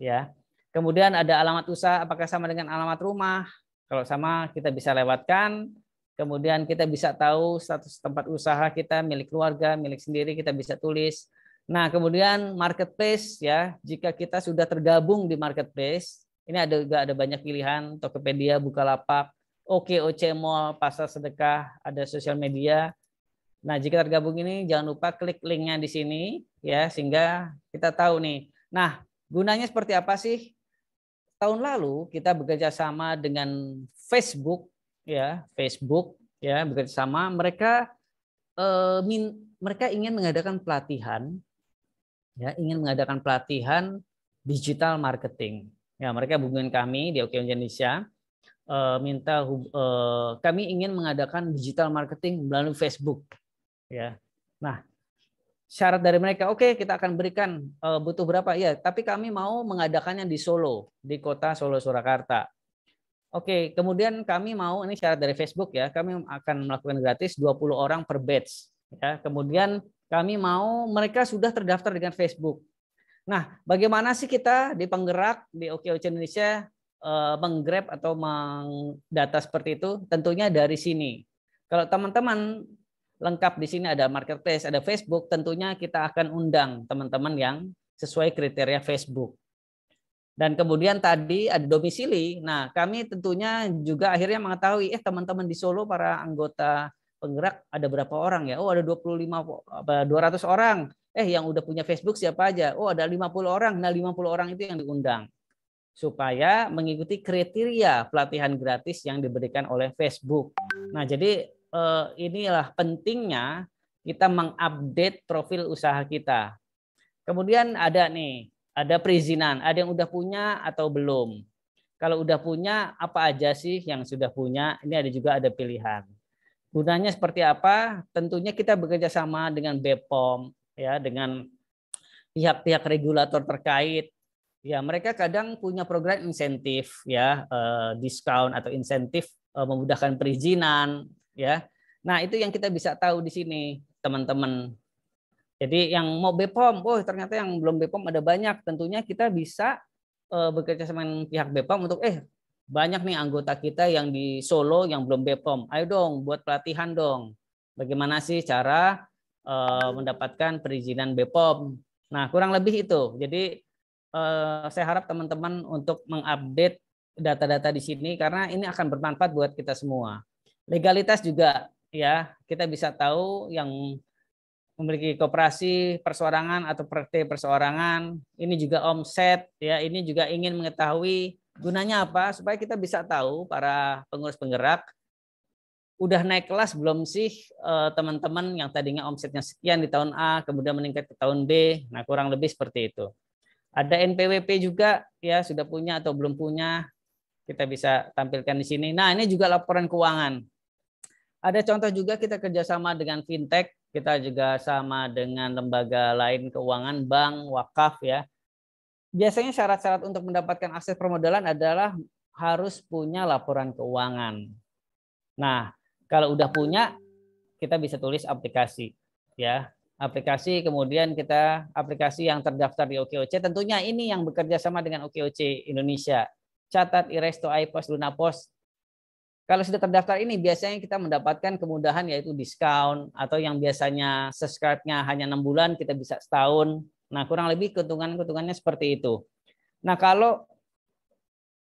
Ya. Kemudian ada alamat usaha, apakah sama dengan alamat rumah? Kalau sama kita bisa lewatkan. Kemudian kita bisa tahu status tempat usaha kita, milik keluarga, milik sendiri, kita bisa tulis. Nah, kemudian marketplace ya, jika kita sudah tergabung di marketplace, ini juga ada banyak pilihan, Tokopedia, Bukalapak, OKOC Mall, Pasar Sedekah, ada sosial media. Nah, jika tergabung ini jangan lupa klik linknya di sini ya, sehingga kita tahu nih. Nah, gunanya seperti apa sih? Tahun lalu kita bekerja sama dengan Facebook ya, bekerja sama. Mereka ingin mengadakan pelatihan digital marketing. Ya, mereka hubungin kami di Oke Indonesia, kami ingin mengadakan digital marketing melalui Facebook. Ya, nah syarat dari mereka, oke, kita akan berikan butuh berapa ya, tapi kami mau mengadakannya di Solo, di kota Solo Surakarta. Oke, kemudian kami mau, ini syarat dari Facebook ya, kami akan melakukan gratis 20 orang per batch. Ya, kemudian kami mau mereka sudah terdaftar dengan Facebook. Nah, bagaimana sih kita di penggerak di OKOC Indonesia menggrab atau mendata seperti itu? Tentunya dari sini. Kalau teman-teman lengkap di sini ada marketplace, ada Facebook, tentunya kita akan undang teman-teman yang sesuai kriteria Facebook. Dan kemudian tadi ada domisili. Nah, kami tentunya juga akhirnya mengetahui teman-teman di Solo para anggota penggerak ada berapa orang ya? Oh, ada 200 orang. Yang udah punya Facebook siapa aja? Oh, ada 50 orang. Nah, 50 orang itu yang diundang. Supaya mengikuti kriteria pelatihan gratis yang diberikan oleh Facebook. Nah, jadi inilah pentingnya kita mengupdate profil usaha kita. Kemudian ada perizinan, ada yang udah punya atau belum. Kalau udah punya, apa aja sih yang sudah punya? Ini juga ada pilihan. Gunanya seperti apa? Tentunya kita bekerja sama dengan BPOM, ya, dengan pihak-pihak regulator terkait. Ya, mereka kadang punya program insentif, ya, diskon atau insentif memudahkan perizinan. Ya, nah itu yang kita bisa tahu di sini, teman-teman. Jadi yang mau BPOM, ternyata yang belum BPOM ada banyak. Tentunya kita bisa bekerja sama dengan pihak BPOM untuk banyak nih anggota kita yang di Solo yang belum BPOM. Ayo dong, buat pelatihan dong. Bagaimana sih cara mendapatkan perizinan BPOM? Nah, kurang lebih itu. Jadi saya harap teman-teman untuk mengupdate data-data di sini karena ini akan bermanfaat buat kita semua. Legalitas juga ya, kita bisa tahu yang memiliki koperasi perseorangan atau PT perseorangan, ini juga omset ya, ini juga ingin mengetahui gunanya apa supaya kita bisa tahu para pengurus penggerak udah naik kelas belum sih teman-teman yang tadinya omsetnya sekian di tahun A, kemudian meningkat ke tahun B. Nah, kurang lebih seperti itu. Ada NPWP juga, ya sudah punya atau belum punya, kita bisa tampilkan di sini. Nah, ini juga laporan keuangan. Ada contoh juga kita kerjasama dengan fintech, kita juga sama dengan lembaga lain keuangan, bank, wakaf ya. Biasanya syarat-syarat untuk mendapatkan akses permodalan adalah harus punya laporan keuangan. Nah, kalau udah punya, kita bisa tulis aplikasi ya. Aplikasi, kemudian kita aplikasi yang terdaftar di OKOC, tentunya ini yang bekerja sama dengan OKOC Indonesia. Catat Iresto, iPos, Lunapos. Kalau sudah terdaftar ini biasanya kita mendapatkan kemudahan yaitu diskon, atau yang biasanya subscribe-nya hanya 6 bulan kita bisa setahun. Nah, kurang lebih keuntungannya seperti itu. Nah, kalau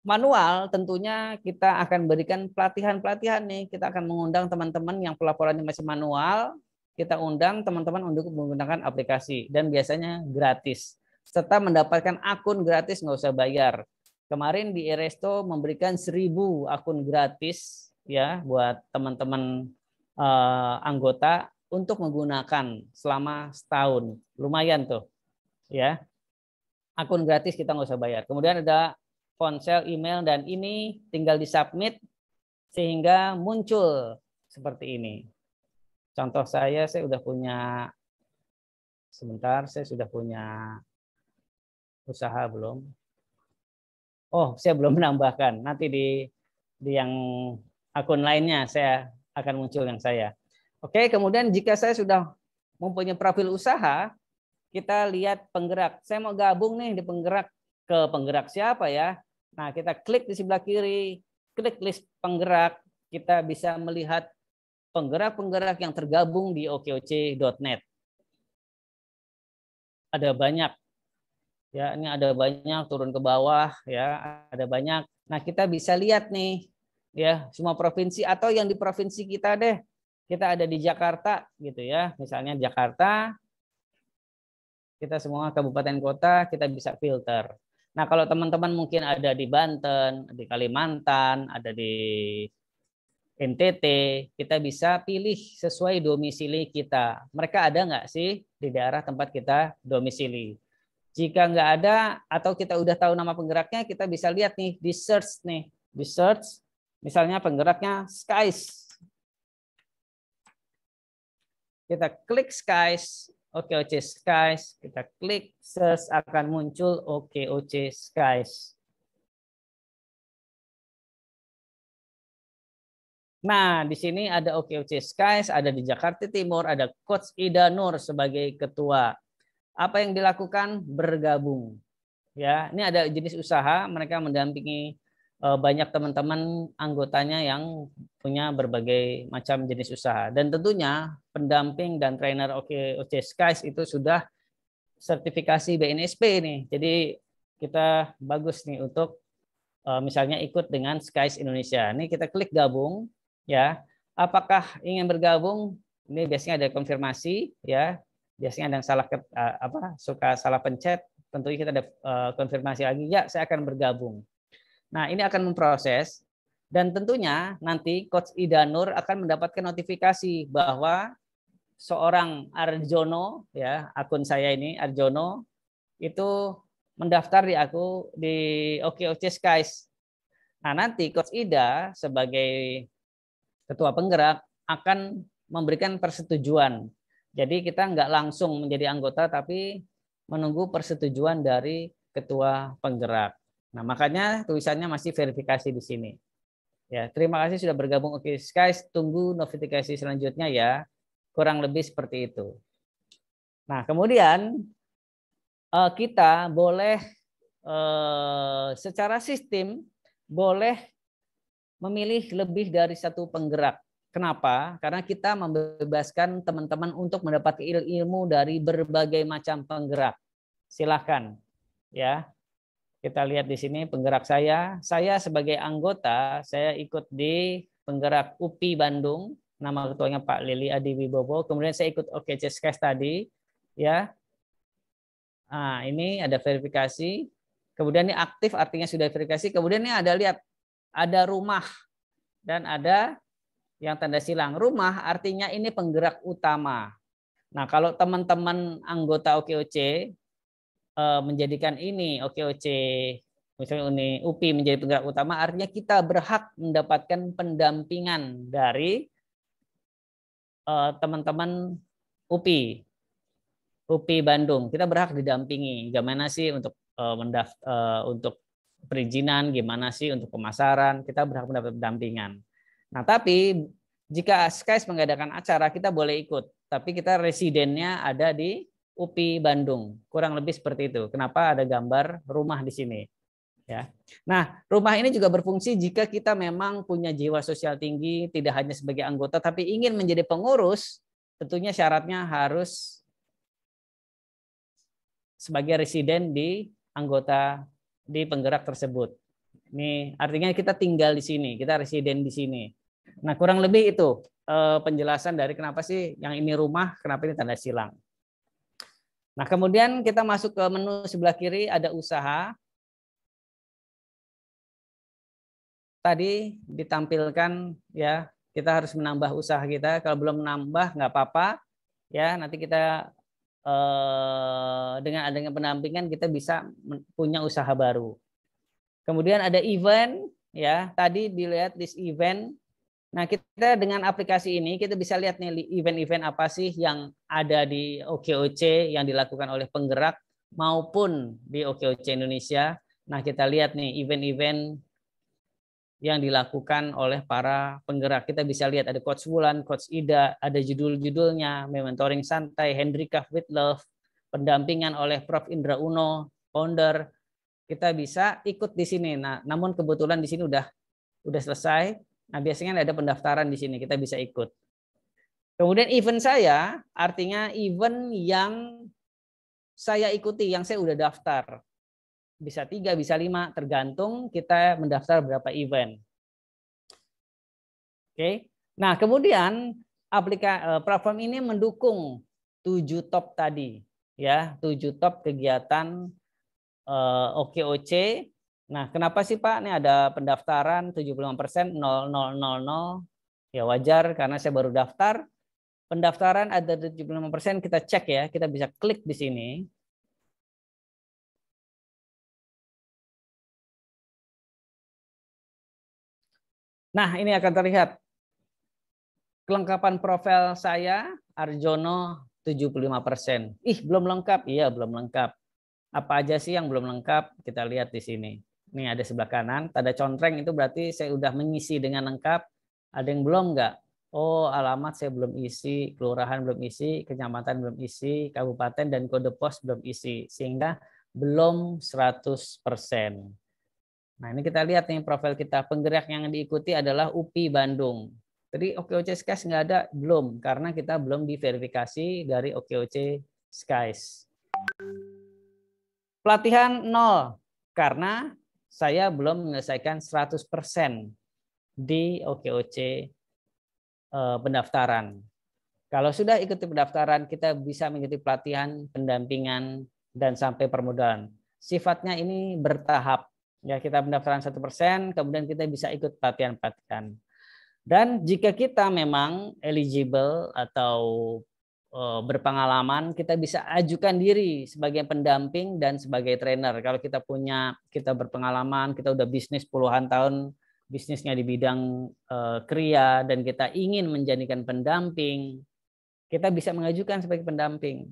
manual tentunya kita akan berikan pelatihan-pelatihan nih. Kita akan mengundang teman-teman yang pelaporannya masih manual, kita undang teman-teman untuk menggunakan aplikasi dan biasanya gratis. Serta mendapatkan akun gratis, nggak usah bayar. Kemarin di Iresto memberikan 1.000 akun gratis ya buat teman-teman anggota untuk menggunakan selama setahun. Lumayan tuh ya. Akun gratis kita nggak usah bayar. Kemudian ada ponsel, email, dan ini tinggal disubmit sehingga muncul seperti ini. Contoh saya udah punya, sebentar, saya sudah punya usaha belum? Oh, saya belum menambahkan. Nanti di yang akun lainnya saya akan muncul yang saya. Oke, kemudian jika saya sudah mempunyai profil usaha, kita lihat penggerak. Saya mau gabung nih di penggerak. Ke penggerak siapa ya? Nah, kita klik di sebelah kiri, klik list penggerak. Kita bisa melihat penggerak-penggerak yang tergabung di okoc.net. Ada banyak. Ya, ini ada banyak, turun ke bawah ya, ada banyak. Nah, kita bisa lihat nih ya, semua provinsi atau yang di provinsi kita deh. Kita ada di Jakarta gitu ya. Misalnya Jakarta, kita semua kabupaten kota kita bisa filter. Nah, kalau teman-teman mungkin ada di Banten, di Kalimantan, ada di NTT, kita bisa pilih sesuai domisili kita. Mereka ada nggak sih di daerah tempat kita domisili? Jika nggak ada atau kita udah tahu nama penggeraknya, kita bisa lihat nih di search nih, di search, misalnya penggeraknya Skies. Kita klik Skies, OKOC Skies, kita klik search akan muncul OKOC Skies. Nah, di sini ada OKOC Skies, ada di Jakarta Timur, ada Coach Ida Nur sebagai ketua. Apa yang dilakukan? Bergabung. Ya, ini ada jenis usaha, mereka mendampingi banyak teman-teman anggotanya yang punya berbagai macam jenis usaha. Dan tentunya pendamping dan trainer OKOC Skies itu sudah sertifikasi BNSP nih. Jadi kita bagus nih untuk misalnya ikut dengan Skies Indonesia. Ini kita klik gabung ya. Apakah ingin bergabung? Ini biasanya ada konfirmasi ya. Biasanya ada yang suka salah pencet, tentunya kita ada konfirmasi lagi, ya saya akan bergabung. Nah, ini akan memproses dan tentunya nanti Coach Ida Nur akan mendapatkan notifikasi bahwa seorang Arjono ya, akun saya ini Arjono itu mendaftar di OKOC Skies. Nah, nanti Coach Ida sebagai ketua penggerak akan memberikan persetujuan. Jadi kita nggak langsung menjadi anggota, tapi menunggu persetujuan dari ketua penggerak. Nah, makanya tulisannya masih verifikasi di sini. Ya, terima kasih sudah bergabung OKOC Skies. Tunggu notifikasi selanjutnya ya. Kurang lebih seperti itu. Nah, kemudian kita boleh secara sistem boleh memilih lebih dari satu penggerak. Kenapa? Karena kita membebaskan teman-teman untuk mendapat ilmu dari berbagai macam penggerak. Silahkan, ya. Kita lihat di sini penggerak saya. Saya sebagai anggota, saya ikut di penggerak UPI Bandung. Nama ketuanya Pak Lili Adi Wibowo. Kemudian saya ikut OKOC Skies tadi, ya. Nah, ini ada verifikasi. Kemudian ini aktif, artinya sudah verifikasi. Kemudian ini ada lihat, ada rumah dan ada yang tanda silang. Rumah artinya ini penggerak utama. Nah, kalau teman-teman anggota OKOC menjadikan ini OKOC, misalnya ini UPI menjadi penggerak utama, artinya kita berhak mendapatkan pendampingan dari teman-teman UPI Bandung. Kita berhak didampingi. Gimana sih untuk untuk perizinan, gimana sih untuk pemasaran, kita berhak mendapat pendampingan. Nah, tapi jika SKAIS mengadakan acara, kita boleh ikut. Tapi kita residennya ada di UPI Bandung. Kurang lebih seperti itu. Kenapa ada gambar rumah di sini? Ya. Nah, rumah ini juga berfungsi jika kita memang punya jiwa sosial tinggi, tidak hanya sebagai anggota, tapi ingin menjadi pengurus, tentunya syaratnya harus sebagai residen di anggota di penggerak tersebut. Ini artinya kita tinggal di sini, kita residen di sini. Nah, kurang lebih itu penjelasan dari kenapa sih yang ini rumah, kenapa ini tanda silang. Nah, kemudian kita masuk ke menu sebelah kiri, ada usaha. Tadi ditampilkan ya, kita harus menambah usaha kita. Kalau belum menambah nggak apa-apa ya, nanti kita dengan adanya pendampingan kita bisa punya usaha baru. Kemudian ada event ya, tadi dilihat list event. Nah, kita dengan aplikasi ini kita bisa lihat nih event-event apa sih yang ada di OKOC yang dilakukan oleh penggerak maupun di OKOC Indonesia. Nah, kita lihat nih event-event yang dilakukan oleh para penggerak. Kita bisa lihat ada Coach Wulan, Coach Ida, ada judul-judulnya, mentoring santai, Handicraft with Love, pendampingan oleh Prof. Indra Uno, founder. Kita bisa ikut di sini. Nah, namun kebetulan di sini udah selesai. Nah, biasanya ada pendaftaran di sini, kita bisa ikut. Kemudian event saya, artinya event yang saya ikuti, yang saya udah daftar. Bisa 3, bisa 5, tergantung kita mendaftar berapa event. Oke. Nah, kemudian platform ini mendukung 7 top tadi, ya, 7 top kegiatan OKOC. Nah, kenapa sih Pak? Ini ada pendaftaran 75%, 0000. Ya wajar karena saya baru daftar. Pendaftaran ada 75%, kita cek ya, kita bisa klik di sini. Nah, ini akan terlihat kelengkapan profil saya, Arjono 75%. Ih, belum lengkap. Iya, belum lengkap. Apa aja sih yang belum lengkap? Kita lihat di sini. Ini ada sebelah kanan, tanda contreng itu berarti saya udah mengisi dengan lengkap. Ada yang belum nggak? Oh, alamat saya belum isi, kelurahan belum isi, kecamatan belum isi, kabupaten dan kode pos belum isi. Sehingga belum 100%. Nah, ini kita lihat nih profil kita. Penggerak yang diikuti adalah UPI Bandung. Jadi OKOC SKAIS nggak ada? Belum, karena kita belum diverifikasi dari OKOC SKAIS. Pelatihan 0, karena saya belum menyelesaikan 100% di OKOC pendaftaran. Kalau sudah ikuti pendaftaran, kita bisa mengikuti pelatihan, pendampingan, dan sampai permodalan. Sifatnya ini bertahap. Ya, kita pendaftaran 1%, kemudian kita bisa ikut pelatihan-pelatihan. Dan jika kita memang eligible atau berpengalaman, kita bisa ajukan diri sebagai pendamping dan sebagai trainer. Kalau kita berpengalaman, kita udah bisnis puluhan tahun, bisnisnya di bidang kriya, dan kita ingin menjadikan pendamping, kita bisa mengajukan sebagai pendamping.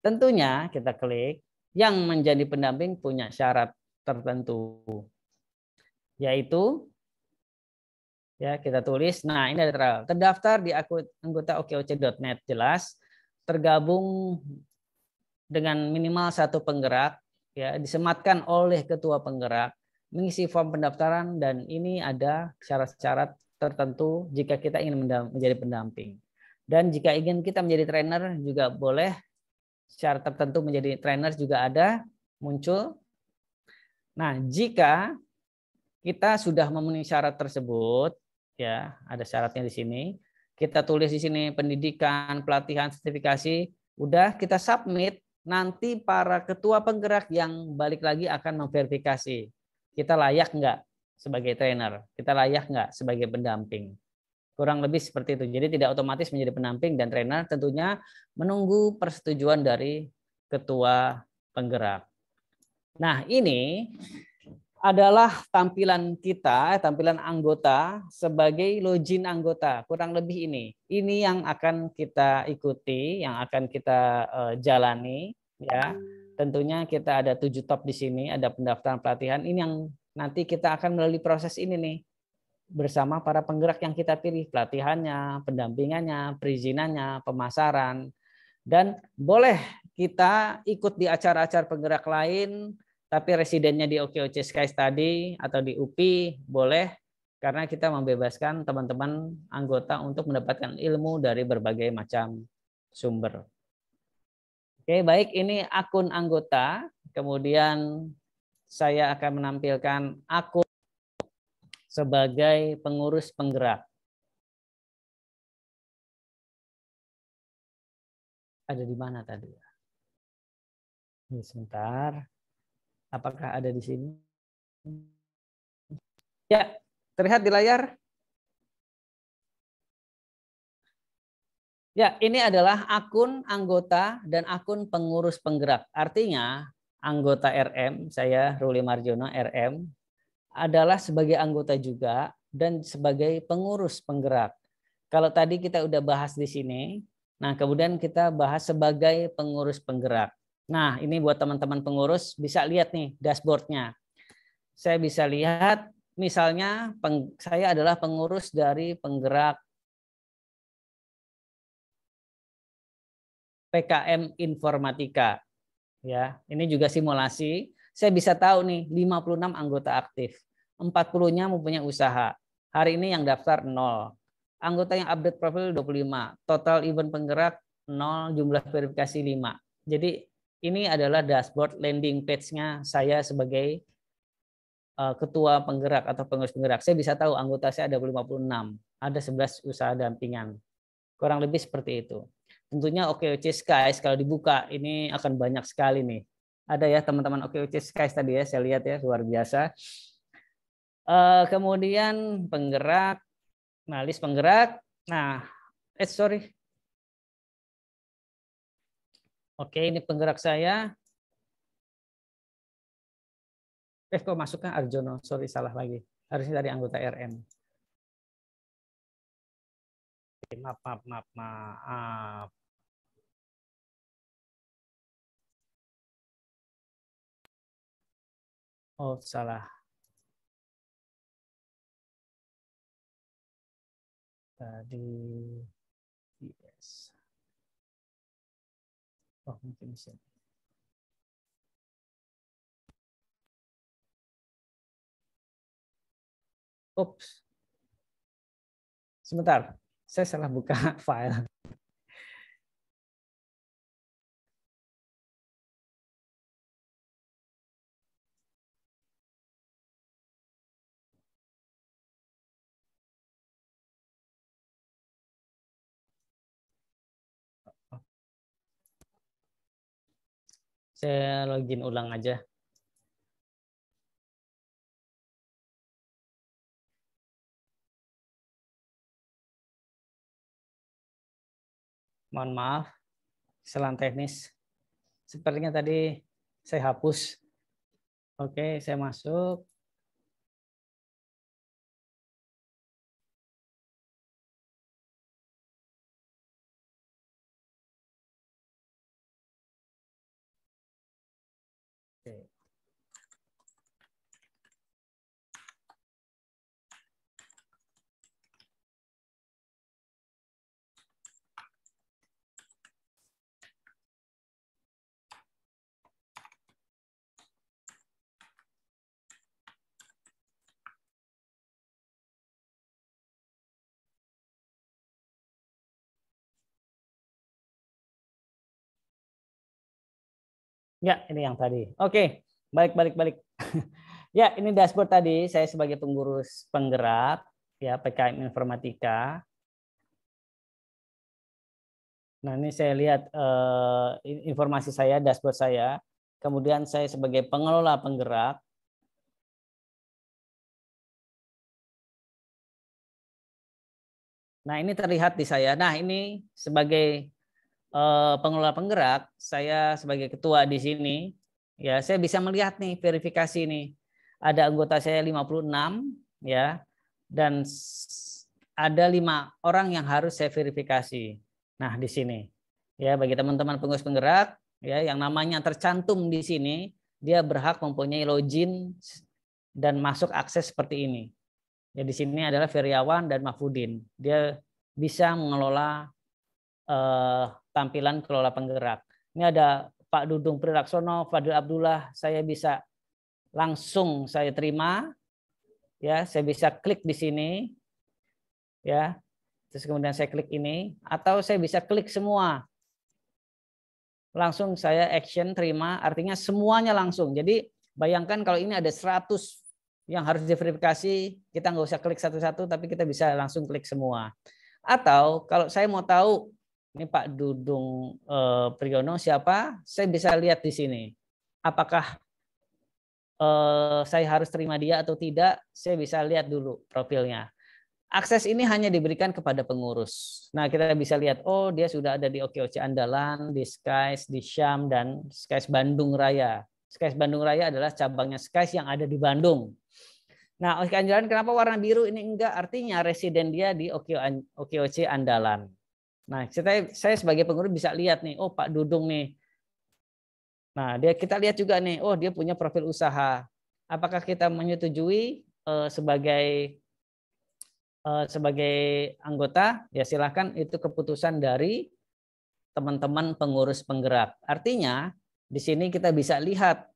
Tentunya kita klik, yang menjadi pendamping punya syarat tertentu, yaitu ya kita tulis. Nah, ini ada terdaftar di akun anggota OKOC.net, jelas, tergabung dengan minimal 1 penggerak, ya, disematkan oleh ketua penggerak, mengisi form pendaftaran, dan ini ada syarat-syarat tertentu jika kita ingin menjadi pendamping. Dan jika ingin kita menjadi trainer juga boleh, syarat tertentu menjadi trainer juga ada muncul. Nah, jika kita sudah memenuhi syarat tersebut, ya, ada syaratnya di sini. Kita tulis di sini pendidikan, pelatihan, sertifikasi, udah kita submit, nanti para ketua penggerak yang balik lagi akan memverifikasi. Kita layak nggak sebagai trainer? Kita layak nggak sebagai pendamping? Kurang lebih seperti itu. Jadi tidak otomatis menjadi pendamping dan trainer, tentunya menunggu persetujuan dari ketua penggerak. Nah, ini adalah tampilan kita, tampilan anggota sebagai login anggota. Kurang lebih ini. Ini yang akan kita ikuti, yang akan kita jalani, ya. Tentunya kita ada 7 top di sini, ada pendaftaran pelatihan. Ini yang nanti kita akan melalui proses ini nih bersama para penggerak yang kita pilih, pelatihannya, pendampingannya, perizinannya, pemasaran, dan boleh kita ikut di acara-acara penggerak lain, tapi residennya di OKOC Sky Study atau di UPI boleh, karena kita membebaskan teman-teman anggota untuk mendapatkan ilmu dari berbagai macam sumber. Oke, baik, ini akun anggota, kemudian saya akan menampilkan akun sebagai pengurus penggerak. Ada di mana tadi? Ini sebentar. Apakah ada di sini? Ya, terlihat di layar? Ya, ini adalah akun anggota dan akun pengurus penggerak. Artinya, anggota RM, saya Ruli Marjono, RM, adalah sebagai anggota juga dan sebagai pengurus penggerak. Kalau tadi kita udah bahas di sini, nah kemudian kita bahas sebagai pengurus penggerak. Nah, ini buat teman-teman pengurus bisa lihat nih dashboardnya. Saya bisa lihat misalnya saya adalah pengurus dari penggerak PKM Informatika. Ya, ini juga simulasi. Saya bisa tahu nih 56 anggota aktif. 40-nya mempunyai usaha. Hari ini yang daftar 0. Anggota yang update profil 25. Total event penggerak 0, jumlah verifikasi 5. Jadi ini adalah dashboard landing page-nya saya sebagai ketua penggerak atau pengurus penggerak. Saya bisa tahu anggota saya ada 56. Ada 11 usaha dampingan. Kurang lebih seperti itu. Tentunya OKOC Skies kalau dibuka ini akan banyak sekali nih. Ada ya teman-teman OKOC Skies tadi ya, saya lihat ya, luar biasa. Kemudian penggerak, nah list penggerak. Nah, sorry. Oke, ini penggerak saya. Kok masuknya Arjono? Sorry, salah lagi. Harusnya dari anggota RM. Maaf. Oh, salah. Tadi yes. Oh, mungkin bisa. Ups. Sebentar, saya salah buka file. Saya login ulang aja. Mohon maaf, kesalahan teknis. Sepertinya tadi saya hapus. Oke, saya masuk. Oke. Ya, ini yang tadi. Oke, balik. Ya, ini dashboard tadi. Saya sebagai pengurus penggerak, ya PKM Informatika. Nah, ini saya lihat informasi saya, dashboard saya. Kemudian saya sebagai pengelola penggerak. Nah, ini terlihat di saya. Nah, ini sebagai pengelola penggerak, saya sebagai ketua di sini, ya saya bisa melihat nih verifikasi nih. Ada anggota saya 56 ya, dan ada 5 orang yang harus saya verifikasi. Nah, di sini ya bagi teman-teman pengurus penggerak ya yang namanya tercantum di sini, dia berhak mempunyai login dan masuk akses seperti ini. Ya di sini adalah Feriawan dan Mahfudin. Dia bisa mengelola tampilan kelola penggerak. Ini ada Pak Dudung Prilaksono, Fadil Abdullah, saya bisa langsung saya terima, ya, saya bisa klik di sini, ya, terus kemudian saya klik ini, atau saya bisa klik semua, langsung saya action terima, artinya semuanya langsung. Jadi bayangkan kalau ini ada 100 yang harus diverifikasi, kita nggak usah klik satu-satu, tapi kita bisa langsung klik semua. Atau kalau saya mau tahu ini Pak Dudung Priyono siapa, saya bisa lihat di sini. Apakah saya harus terima dia atau tidak, saya bisa lihat dulu profilnya. Akses ini hanya diberikan kepada pengurus. Nah, kita bisa lihat, oh dia sudah ada di OKOC Andalan, di Skies, di Syam, dan Skies Bandung Raya. Skies Bandung Raya adalah cabangnya Skies yang ada di Bandung. Nah, OKOC Andalan kenapa warna biru ini enggak? Artinya residen dia di OKOC Andalan. Nah, saya sebagai pengurus bisa lihat nih, oh Pak Dudung nih. Nah, kita lihat juga nih, oh dia punya profil usaha. Apakah kita menyetujui sebagai anggota? Ya silakan, itu keputusan dari teman-teman pengurus penggerak. Artinya di sini kita bisa lihat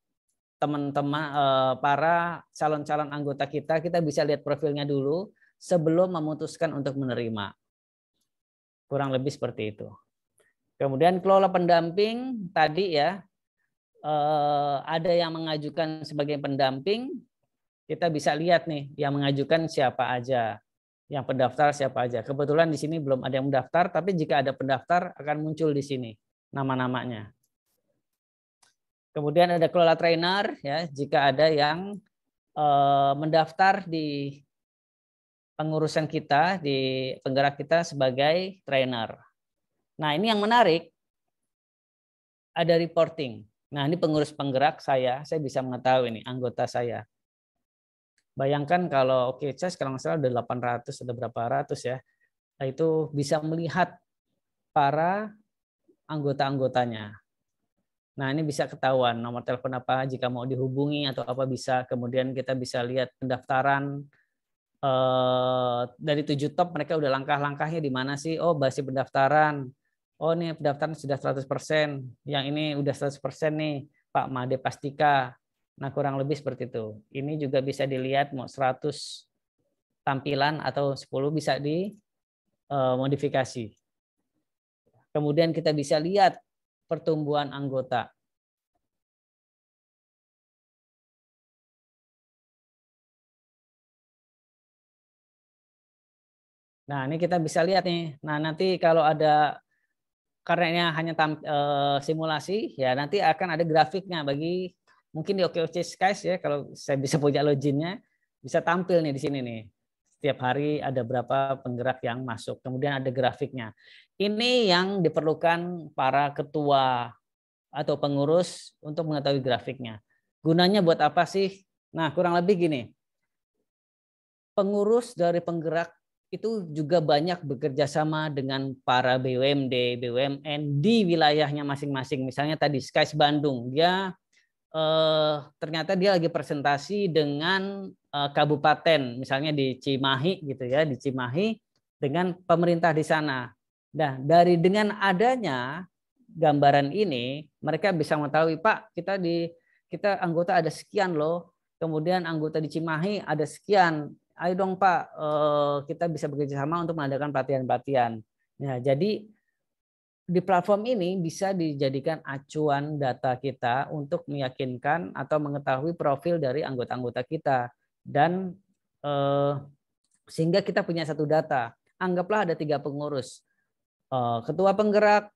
teman-teman para calon-calon anggota kita bisa lihat profilnya dulu sebelum memutuskan untuk menerima. Kurang lebih seperti itu. Kemudian kelola pendamping tadi ya, ada yang mengajukan sebagai pendamping, kita bisa lihat nih yang mengajukan siapa aja, yang pendaftar siapa aja. Kebetulan di sini belum ada yang mendaftar, tapi jika ada pendaftar akan muncul di sini nama-namanya. Kemudian ada kelola trainer ya, jika ada yang mendaftar di pengurusan kita, di penggerak kita sebagai trainer. Nah, ini yang menarik, ada reporting. Nah, ini pengurus penggerak saya bisa mengetahui ini anggota saya. Bayangkan kalau OKC kalau nggak salah ada 800, ada berapa ratus ya. Nah, itu bisa melihat para anggota-anggotanya. Nah, ini bisa ketahuan nomor telepon apa jika mau dihubungi atau apa bisa. Kemudian kita bisa lihat pendaftaran dari 7 top mereka udah langkah-langkahnya di mana sih? Oh, basi pendaftaran. Oh, ini pendaftaran sudah 100%. Yang ini udah 100% nih, Pak Made Pastika. Nah, kurang lebih seperti itu. Ini juga bisa dilihat mau 100 tampilan atau 10 bisa dimodifikasi. Kemudian kita bisa lihat pertumbuhan anggota. Nah, ini kita bisa lihat nih. Nah, nanti kalau ada, karena ini hanya simulasi, ya nanti akan ada grafiknya bagi mungkin di OKOC Skies ya, kalau saya bisa punya loginnya, bisa tampil nih di sini nih. Setiap hari ada berapa penggerak yang masuk. Kemudian ada grafiknya. Ini yang diperlukan para ketua atau pengurus untuk mengetahui grafiknya. Gunanya buat apa sih? Nah, kurang lebih gini. Pengurus dari penggerak itu juga banyak bekerja sama dengan para BUMD, BUMN di wilayahnya masing-masing. Misalnya tadi Skies Bandung, dia ternyata dia lagi presentasi dengan kabupaten, misalnya di Cimahi gitu ya, di Cimahi dengan pemerintah di sana. Nah, dengan adanya gambaran ini, mereka bisa mengetahui, Pak, kita anggota ada sekian loh, kemudian anggota di Cimahi ada sekian. Ayo dong Pak, kita bisa bekerja sama untuk mengadakan pelatihan-pelatihan. Nah, jadi di platform ini bisa dijadikan acuan data kita untuk meyakinkan atau mengetahui profil dari anggota-anggota kita. Dan sehingga kita punya satu data. Anggaplah ada 3 pengurus. Ketua penggerak,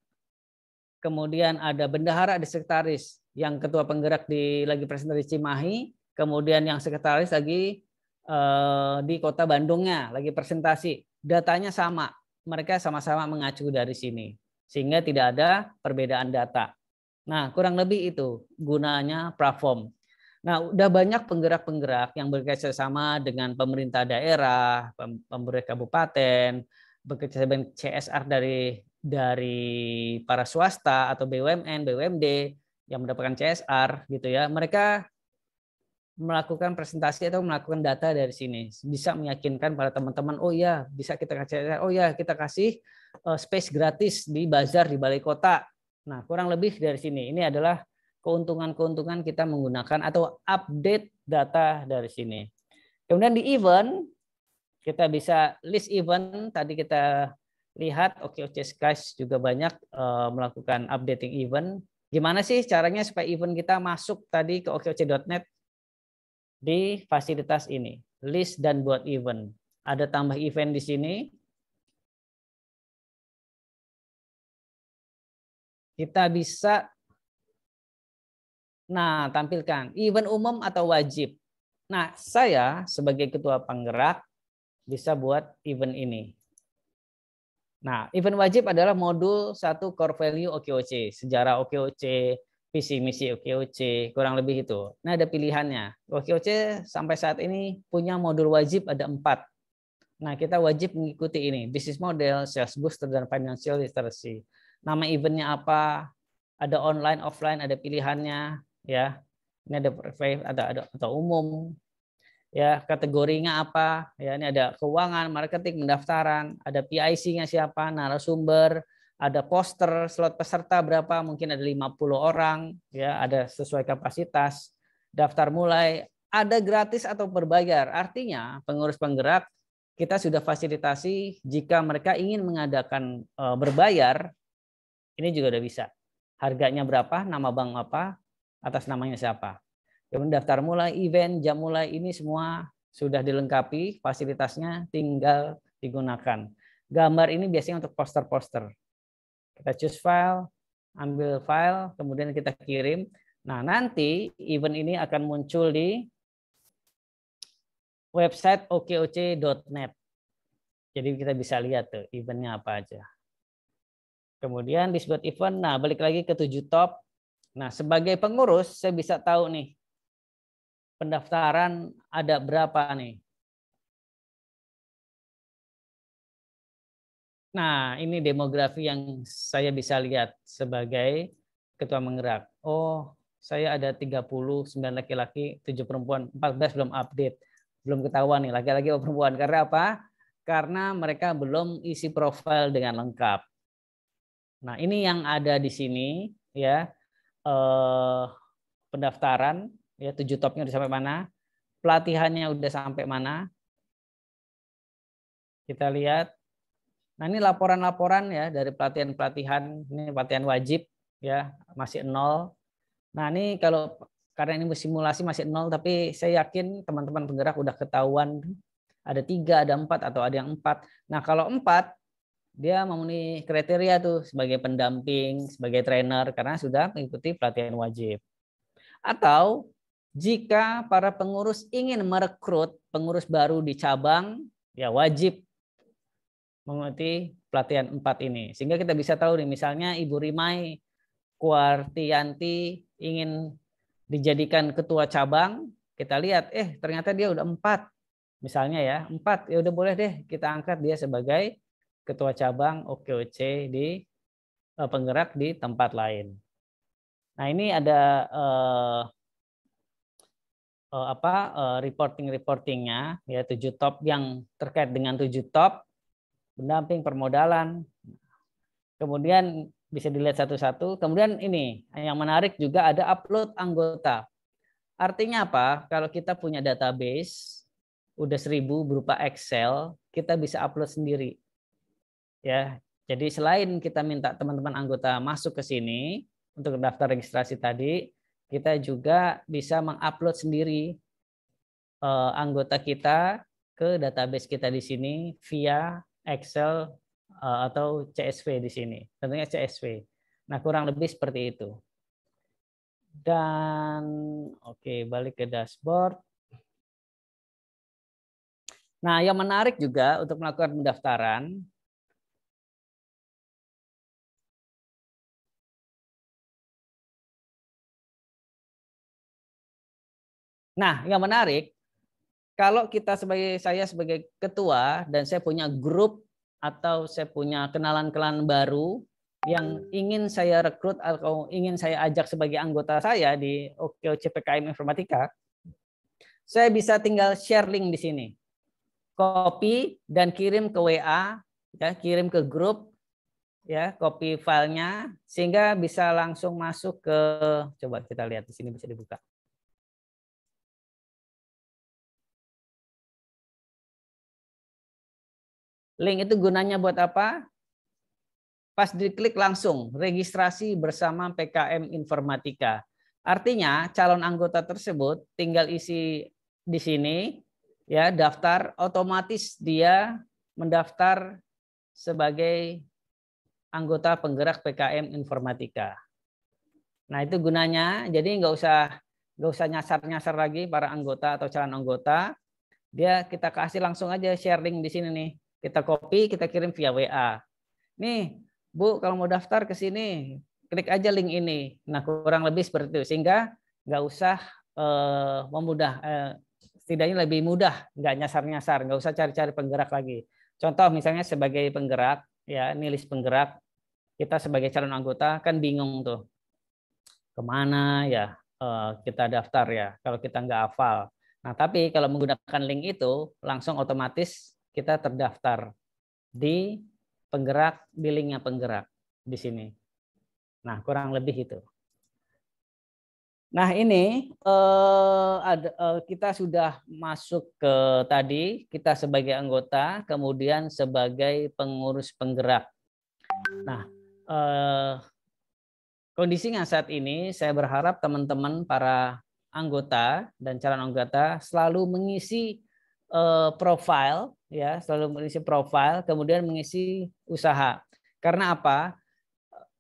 kemudian ada bendahara, ada sekretaris. Yang ketua penggerak lagi presentasi di Cimahi, kemudian yang sekretaris lagi di kota Bandungnya lagi presentasi. datanya sama. Mereka sama-sama mengacu dari sini. Sehingga tidak ada perbedaan data. Nah, kurang lebih itu gunanya platform. Nah, udah banyak penggerak-penggerak yang bekerja sama dengan pemerintah daerah, pemerintah kabupaten, bekerja dengan CSR dari para swasta atau BUMN, BUMD yang mendapatkan CSR gitu ya. Mereka melakukan presentasi atau melakukan data dari sini, bisa meyakinkan para teman-teman, oh ya bisa kita kasih, oh ya kita kasih space gratis di bazar di balai kota. Nah, kurang lebih dari sini. Ini adalah keuntungan-keuntungan kita menggunakan atau update data dari sini. Kemudian di event, kita bisa list event. Tadi kita lihat OKOC Skies juga banyak melakukan updating event. Gimana sih caranya supaya event kita masuk tadi ke okoc.net? Di fasilitas ini, list dan buat event. Ada tambah event di sini. Kita bisa tampilkan event umum atau wajib. Nah, saya sebagai ketua penggerak bisa buat event ini. Nah, event wajib adalah modul 1 core value OKOC, sejarah OKOC, visi misi OKOC, kurang lebih itu. Nah, ada pilihannya. OKOC sampai saat ini punya modul wajib ada 4. Nah, kita wajib mengikuti ini, business model, sales booster, dan financial literacy. Nama eventnya apa? Ada online, offline, ada pilihannya, ya. Ini ada private, ada atau umum, ya. Kategorinya apa? Ya, ini ada keuangan, marketing, pendaftaran, ada PIC-nya siapa, narasumber, ada poster, slot peserta berapa, mungkin ada 50 orang, ya, ada sesuai kapasitas, daftar mulai, ada gratis atau berbayar. Artinya, pengurus penggerak kita sudah fasilitasi jika mereka ingin mengadakan berbayar, ini juga udah bisa. Harganya berapa, nama bank apa, atas namanya siapa. Kemudian daftar mulai, event, jam mulai, ini semua sudah dilengkapi, fasilitasnya tinggal digunakan. Gambar ini biasanya untuk poster-poster. Kita choose file, ambil file, kemudian kita kirim. Nah, nanti event ini akan muncul di website okoc.net. Jadi kita bisa lihat tuh eventnya apa aja. Kemudian disebut event, nah balik lagi ke 7 top. Nah, sebagai pengurus saya bisa tahu nih pendaftaran ada berapa nih. Nah, ini demografi yang saya bisa lihat sebagai ketua menggerak. Oh, saya ada 39 laki-laki, 7 perempuan, 14 belum update. Belum ketahuan nih laki-laki atau perempuan. Karena apa? Karena mereka belum isi profil dengan lengkap. Nah, ini yang ada di sini ya. Pendaftaran ya, 7 topnya udah sampai mana? Pelatihannya udah sampai mana? Kita lihat. Nah, ini laporan-laporan ya dari pelatihan-pelatihan, ini pelatihan wajib ya, masih 0. Nah, ini kalau karena ini simulasi masih 0, tapi saya yakin teman-teman penggerak udah ketahuan ada 3, ada 4 atau ada yang 4. Nah, kalau 4 dia memenuhi kriteria tuh sebagai pendamping, sebagai trainer karena sudah mengikuti pelatihan wajib. Atau jika para pengurus ingin merekrut pengurus baru di cabang, ya wajib mengikuti pelatihan 4 ini. Sehingga kita bisa tahu nih, misalnya Ibu Rimai Kuartianti ingin dijadikan ketua cabang, kita lihat, ternyata dia udah 4. Misalnya ya, 4, ya udah boleh deh kita angkat dia sebagai ketua cabang OKOC di penggerak di tempat lain. Nah, ini ada reportingnya ya, 7 top yang terkait dengan 7 top pendamping permodalan. Kemudian bisa dilihat satu-satu. Kemudian ini yang menarik juga ada upload anggota. Artinya apa? Kalau kita punya database udah 1000 berupa Excel, kita bisa upload sendiri. Ya. Jadi selain kita minta teman-teman anggota masuk ke sini untuk daftar registrasi tadi, kita juga bisa mengupload sendiri anggota kita ke database kita di sini via Excel atau CSV di sini. Tentunya CSV. Nah, kurang lebih seperti itu. Dan oke, balik ke dashboard. Nah, yang menarik juga untuk melakukan pendaftaran, nah, yang menarik, kalau kita saya sebagai ketua dan saya punya grup atau saya punya kenalan-kenalan baru yang ingin saya rekrut atau ingin saya ajak sebagai anggota saya di OKOC PKM Informatika, saya bisa tinggal share link di sini. Copy dan kirim ke WA, ya, kirim ke grup, ya, copy filenya sehingga bisa langsung masuk ke, coba kita lihat di sini bisa dibuka. Link itu gunanya buat apa? Pas diklik langsung registrasi bersama PKM Informatika. Artinya calon anggota tersebut tinggal isi di sini, ya, daftar, otomatis dia mendaftar sebagai anggota penggerak PKM Informatika. Nah, itu gunanya. Jadi nggak usah nyasar-nyasar lagi para anggota atau calon anggota. Kita kasih langsung aja sharing di sini nih. Kita copy, kita kirim via WA. Nih, Bu, kalau mau daftar ke sini, klik aja link ini. Nah, kurang lebih seperti itu. Sehingga nggak usah setidaknya lebih mudah, nggak nyasar-nyasar, nggak usah cari-cari penggerak lagi. Contoh misalnya sebagai penggerak, ya, ini list penggerak, kita sebagai calon anggota kan bingung tuh, kemana ya kita daftar ya, kalau kita nggak hafal. Nah, tapi kalau menggunakan link itu, langsung otomatis kita terdaftar di penggerak, di linknya penggerak di sini. Nah, kurang lebih itu. Nah, ini kita sudah masuk ke tadi, kita sebagai anggota, kemudian sebagai pengurus penggerak. Nah, kondisinya saat ini, saya berharap teman-teman para anggota dan calon anggota selalu mengisi profil, ya, selalu mengisi profil, kemudian mengisi usaha. Karena apa?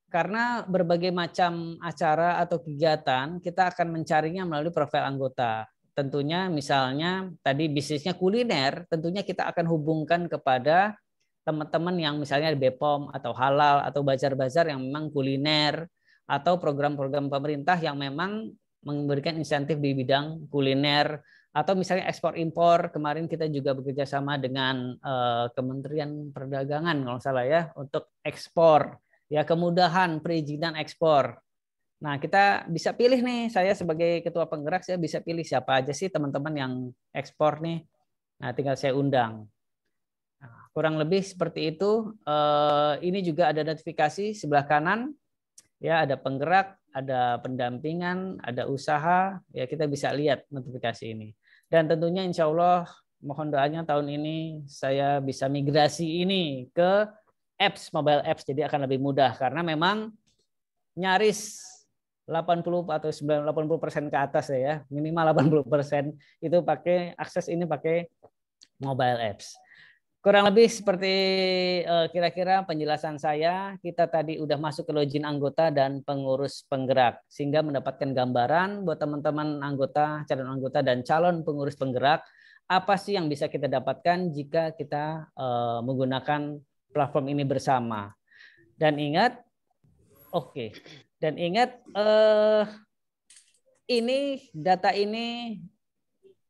Karena berbagai macam acara atau kegiatan kita akan mencarinya melalui profil anggota. Tentunya misalnya tadi bisnisnya kuliner, tentunya kita akan hubungkan kepada teman-teman yang misalnya di BPOM atau halal atau bazar-bazar yang memang kuliner atau program-program pemerintah yang memang memberikan insentif di bidang kuliner atau misalnya ekspor impor. Kemarin kita juga bekerja sama dengan Kementerian Perdagangan kalau salah ya untuk ekspor. Ya, kemudahan perizinan ekspor. Nah, kita bisa pilih nih, saya sebagai ketua penggerak, saya bisa pilih siapa aja sih teman-teman yang ekspor nih. Nah, tinggal saya undang. Nah, kurang lebih seperti itu. Ini juga ada notifikasi sebelah kanan. Ya, ada penggerak, ada pendampingan, ada usaha. Ya, kita bisa lihat notifikasi ini. Dan tentunya insya Allah mohon doanya tahun ini saya bisa migrasi ini ke apps, mobile apps, jadi akan lebih mudah karena memang nyaris 80 atau 80% ke atas ya, minimal 80% itu pakai akses ini pakai mobile apps. Kurang lebih seperti kira-kira penjelasan saya. Kita tadi udah masuk ke login anggota dan pengurus penggerak sehingga mendapatkan gambaran buat teman-teman anggota, calon anggota dan calon pengurus penggerak apa sih yang bisa kita dapatkan jika kita menggunakan platform ini bersama. Dan ingat, ini data ini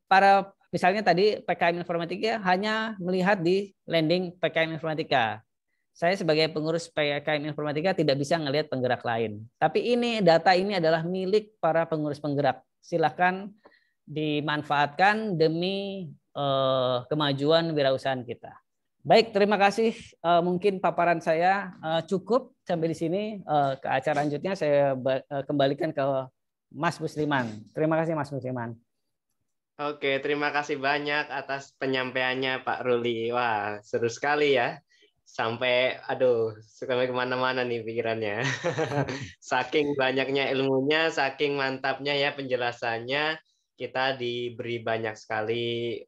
para misalnya tadi PKM Informatika hanya melihat di landing PKM Informatika. Saya sebagai pengurus PKM Informatika tidak bisa melihat penggerak lain. Tapi data ini adalah milik para pengurus penggerak. Silakan dimanfaatkan demi kemajuan wirausahaan kita. Baik, terima kasih. Mungkin paparan saya cukup sampai di sini. Ke acara lanjutnya saya kembalikan ke Mas Musliman. Terima kasih Mas Musliman. Oke, terima kasih banyak atas penyampaiannya Pak Ruli. Wah, seru sekali ya. Sampai kemana-mana nih pikirannya. Saking banyaknya ilmunya, saking mantapnya ya penjelasannya, kita diberi banyak sekali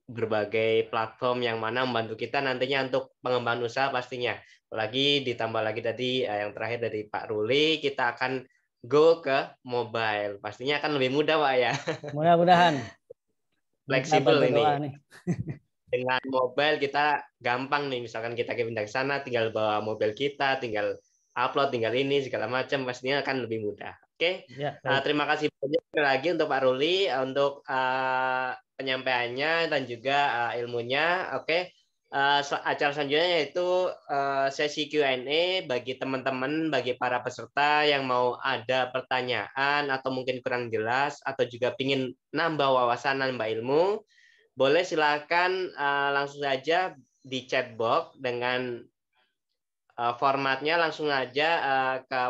berbagai platform yang mana membantu kita nantinya untuk pengembangan usaha pastinya. Apalagi ditambah lagi tadi yang terakhir dari Pak Ruli, kita akan go ke mobile. Pastinya akan lebih mudah, Pak ya. Mudah-mudahan. Fleksibel ini. Nih. dengan mobile kita gampang nih, misalkan kita pindah ke sana, tinggal bawa mobil kita, tinggal upload, tinggal ini segala macam, pastinya akan lebih mudah. Oke, Ya, baik. terima kasih banyak sekali lagi untuk Pak Ruli untuk penyampaiannya dan juga ilmunya. Oke, acara selanjutnya yaitu sesi Q&A bagi teman-teman, bagi para peserta yang mau ada pertanyaan atau mungkin kurang jelas atau juga ingin nambah wawasan, nambah ilmu. Boleh silakan langsung saja di chat box dengan formatnya langsung aja ke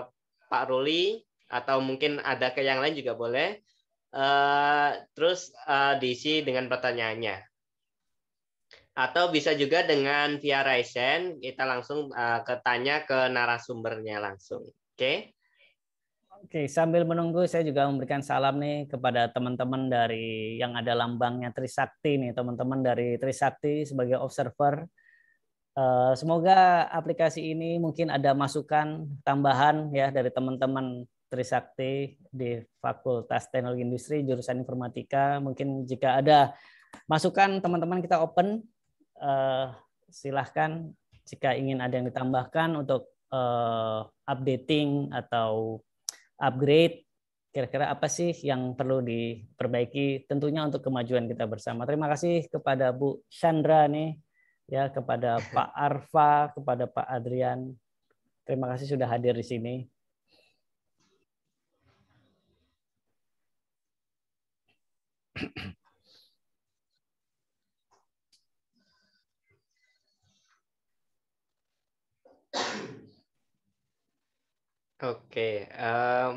Pak Ruli atau mungkin ada ke yang lain juga boleh. Terus diisi dengan pertanyaannya. Atau bisa juga dengan via Raisen kita langsung tanya ke narasumbernya langsung. Oke? Oke, sambil menunggu saya juga memberikan salam nih kepada teman-teman dari yang ada lambangnya Trisakti nih, teman-teman dari Trisakti sebagai observer. Semoga aplikasi ini mungkin ada masukan tambahan ya dari teman-teman Trisakti di Fakultas Teknologi Industri jurusan Informatika. Mungkin jika ada masukan teman-teman kita open, silahkan jika ingin ada yang ditambahkan untuk updating atau upgrade, kira-kira apa sih yang perlu diperbaiki tentunya untuk kemajuan kita bersama. Terima kasih kepada Bu Chandra nih, ya, kepada Pak Arfa, kepada Pak Adrian. Terima kasih sudah hadir di sini. Oke,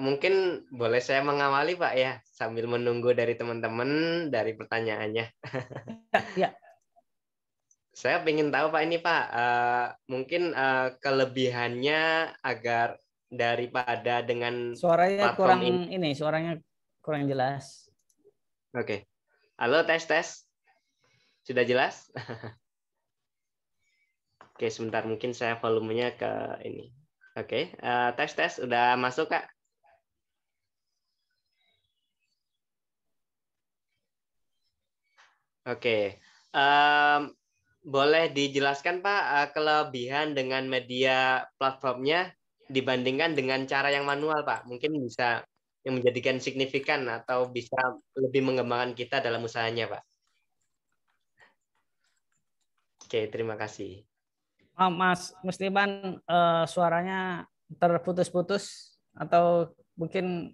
mungkin boleh saya mengawali Pak ya, sambil menunggu dari teman-teman dari pertanyaannya. Ya. Saya ingin tahu Pak ini Pak, mungkin kelebihannya agar daripada dengan Suaranya platform kurang ini, suaranya kurang jelas. Oke, halo tes. Sudah jelas? Oke, sebentar mungkin saya volumenya ke ini. Oke, tes, udah masuk Kak? Oke, boleh dijelaskan Pak kelebihan dengan media platformnya dibandingkan dengan cara yang manual Pak? Mungkin bisa yang menjadikan signifikan atau bisa lebih mengembangkan kita dalam usahanya Pak. Oke, terima kasih. Mas Musliman, suaranya terputus-putus atau mungkin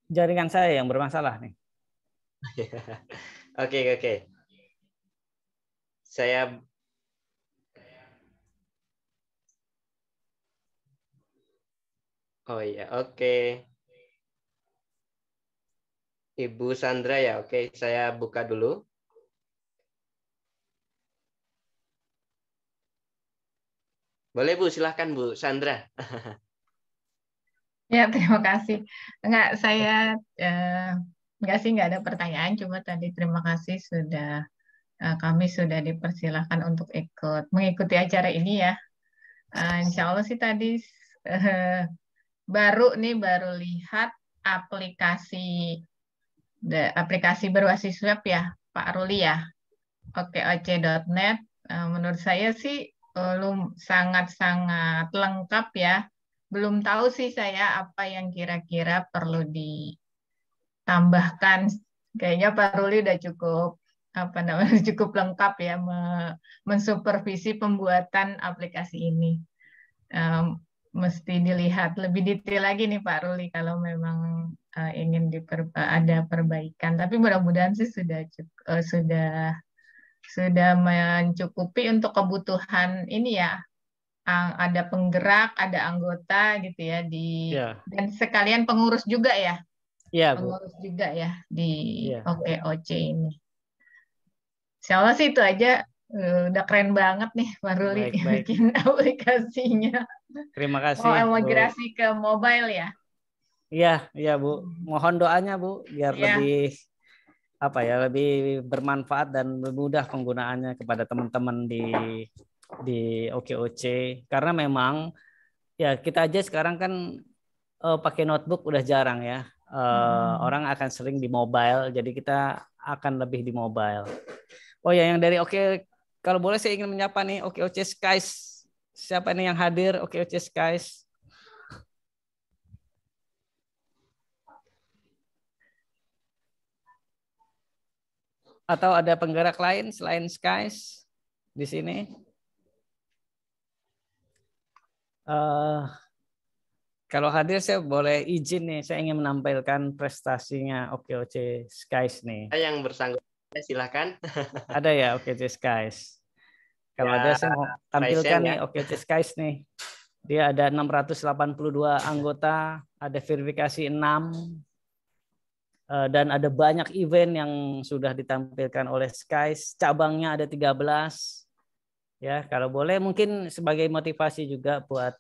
jaringan saya yang bermasalah nih. Oke. Saya Oh iya, oke. Ibu Sandra ya, oke. Saya buka dulu. Boleh Bu, silahkan Bu Sandra. Ya, terima kasih. Nggak ada pertanyaan, cuma tadi terima kasih kami sudah dipersilahkan untuk mengikuti acara ini ya. Insya Allah sih tadi baru lihat aplikasi berbasis web ya, Pak Ruli ya, okoc.net. Menurut saya sih sangat-sangat lengkap ya. Belum tahu sih saya apa yang kira-kira perlu ditambahkan. Kayaknya Pak Ruli udah cukup lengkap ya mensupervisi pembuatan aplikasi ini. Mesti dilihat lebih detail lagi nih Pak Ruli kalau memang ingin ada perbaikan. Tapi mudah-mudahan sih sudah mencukupi untuk kebutuhan ini ya. Ada penggerak, ada anggota gitu ya dan sekalian pengurus juga ya. Iya, pengurus juga ya di Iya. OKOC ini. Insya Allah sih itu aja. Udah keren banget nih Pak Ruli Baik. bikin aplikasinya. Terima kasih, Mau Bu. migrasi ke mobile ya? Iya Bu. Mohon doanya Bu biar lebih lebih bermanfaat dan lebih mudah penggunaannya kepada teman-teman di OKOC. Karena memang ya kita aja sekarang kan pakai notebook udah jarang ya. Orang akan sering di mobile, jadi kita akan lebih di mobile. Oh ya, yang dari Oke, kalau boleh saya ingin menyapa nih OKOC Skies. Siapa nih yang hadir OKOC Skies? Atau ada penggerak lain selain Skies di sini? Kalau hadir saya boleh izin nih, saya ingin menampilkan prestasinya OKOC Skies nih. Yang bersangkutan silahkan. Ada ya OKOC Skies. Kalau ada saya mau tampilkan nih OKOC Skies nih. Dia ada 682 anggota, ada verifikasi 6, dan ada banyak event yang sudah ditampilkan oleh Skies. Cabangnya ada 13. Ya, kalau boleh mungkin sebagai motivasi juga buat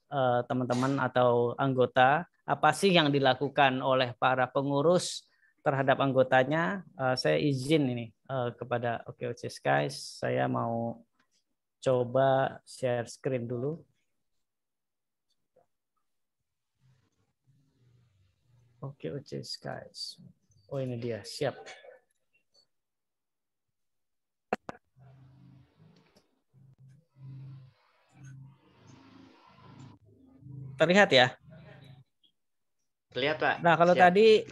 teman-teman atau anggota, apa sih yang dilakukan oleh para pengurus terhadap anggotanya. Saya izin ini kepada OKOC Skies, saya mau coba share screen dulu. OKOC Skies. Oh, ini dia, siap. Terlihat ya? Terlihat, Pak. Nah, kalau Siap. tadi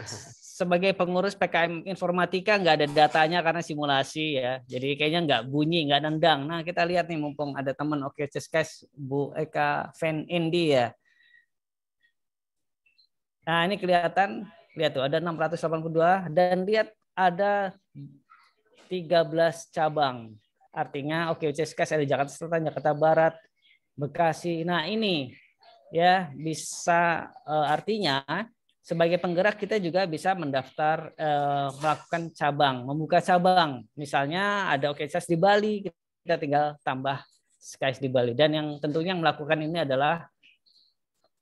sebagai pengurus PKM Informatika nggak ada datanya karena simulasi ya. Jadi kayaknya nggak bunyi, nggak nendang. Nah, kita lihat nih mumpung ada teman OKOC Skies, Bu Eka Van Indi ya. Nah, ini kelihatan, lihat tuh ada 682 dan lihat ada 13 cabang. Artinya OKOC Skies ada Jakarta Selatan, Jakarta Barat, Bekasi. Nah, ini ya bisa artinya sebagai penggerak kita juga bisa mendaftar melakukan cabang, membuka cabang. Misalnya ada OKOC Skies di Bali, kita tinggal tambah Skies di Bali. Dan yang tentunya yang melakukan ini adalah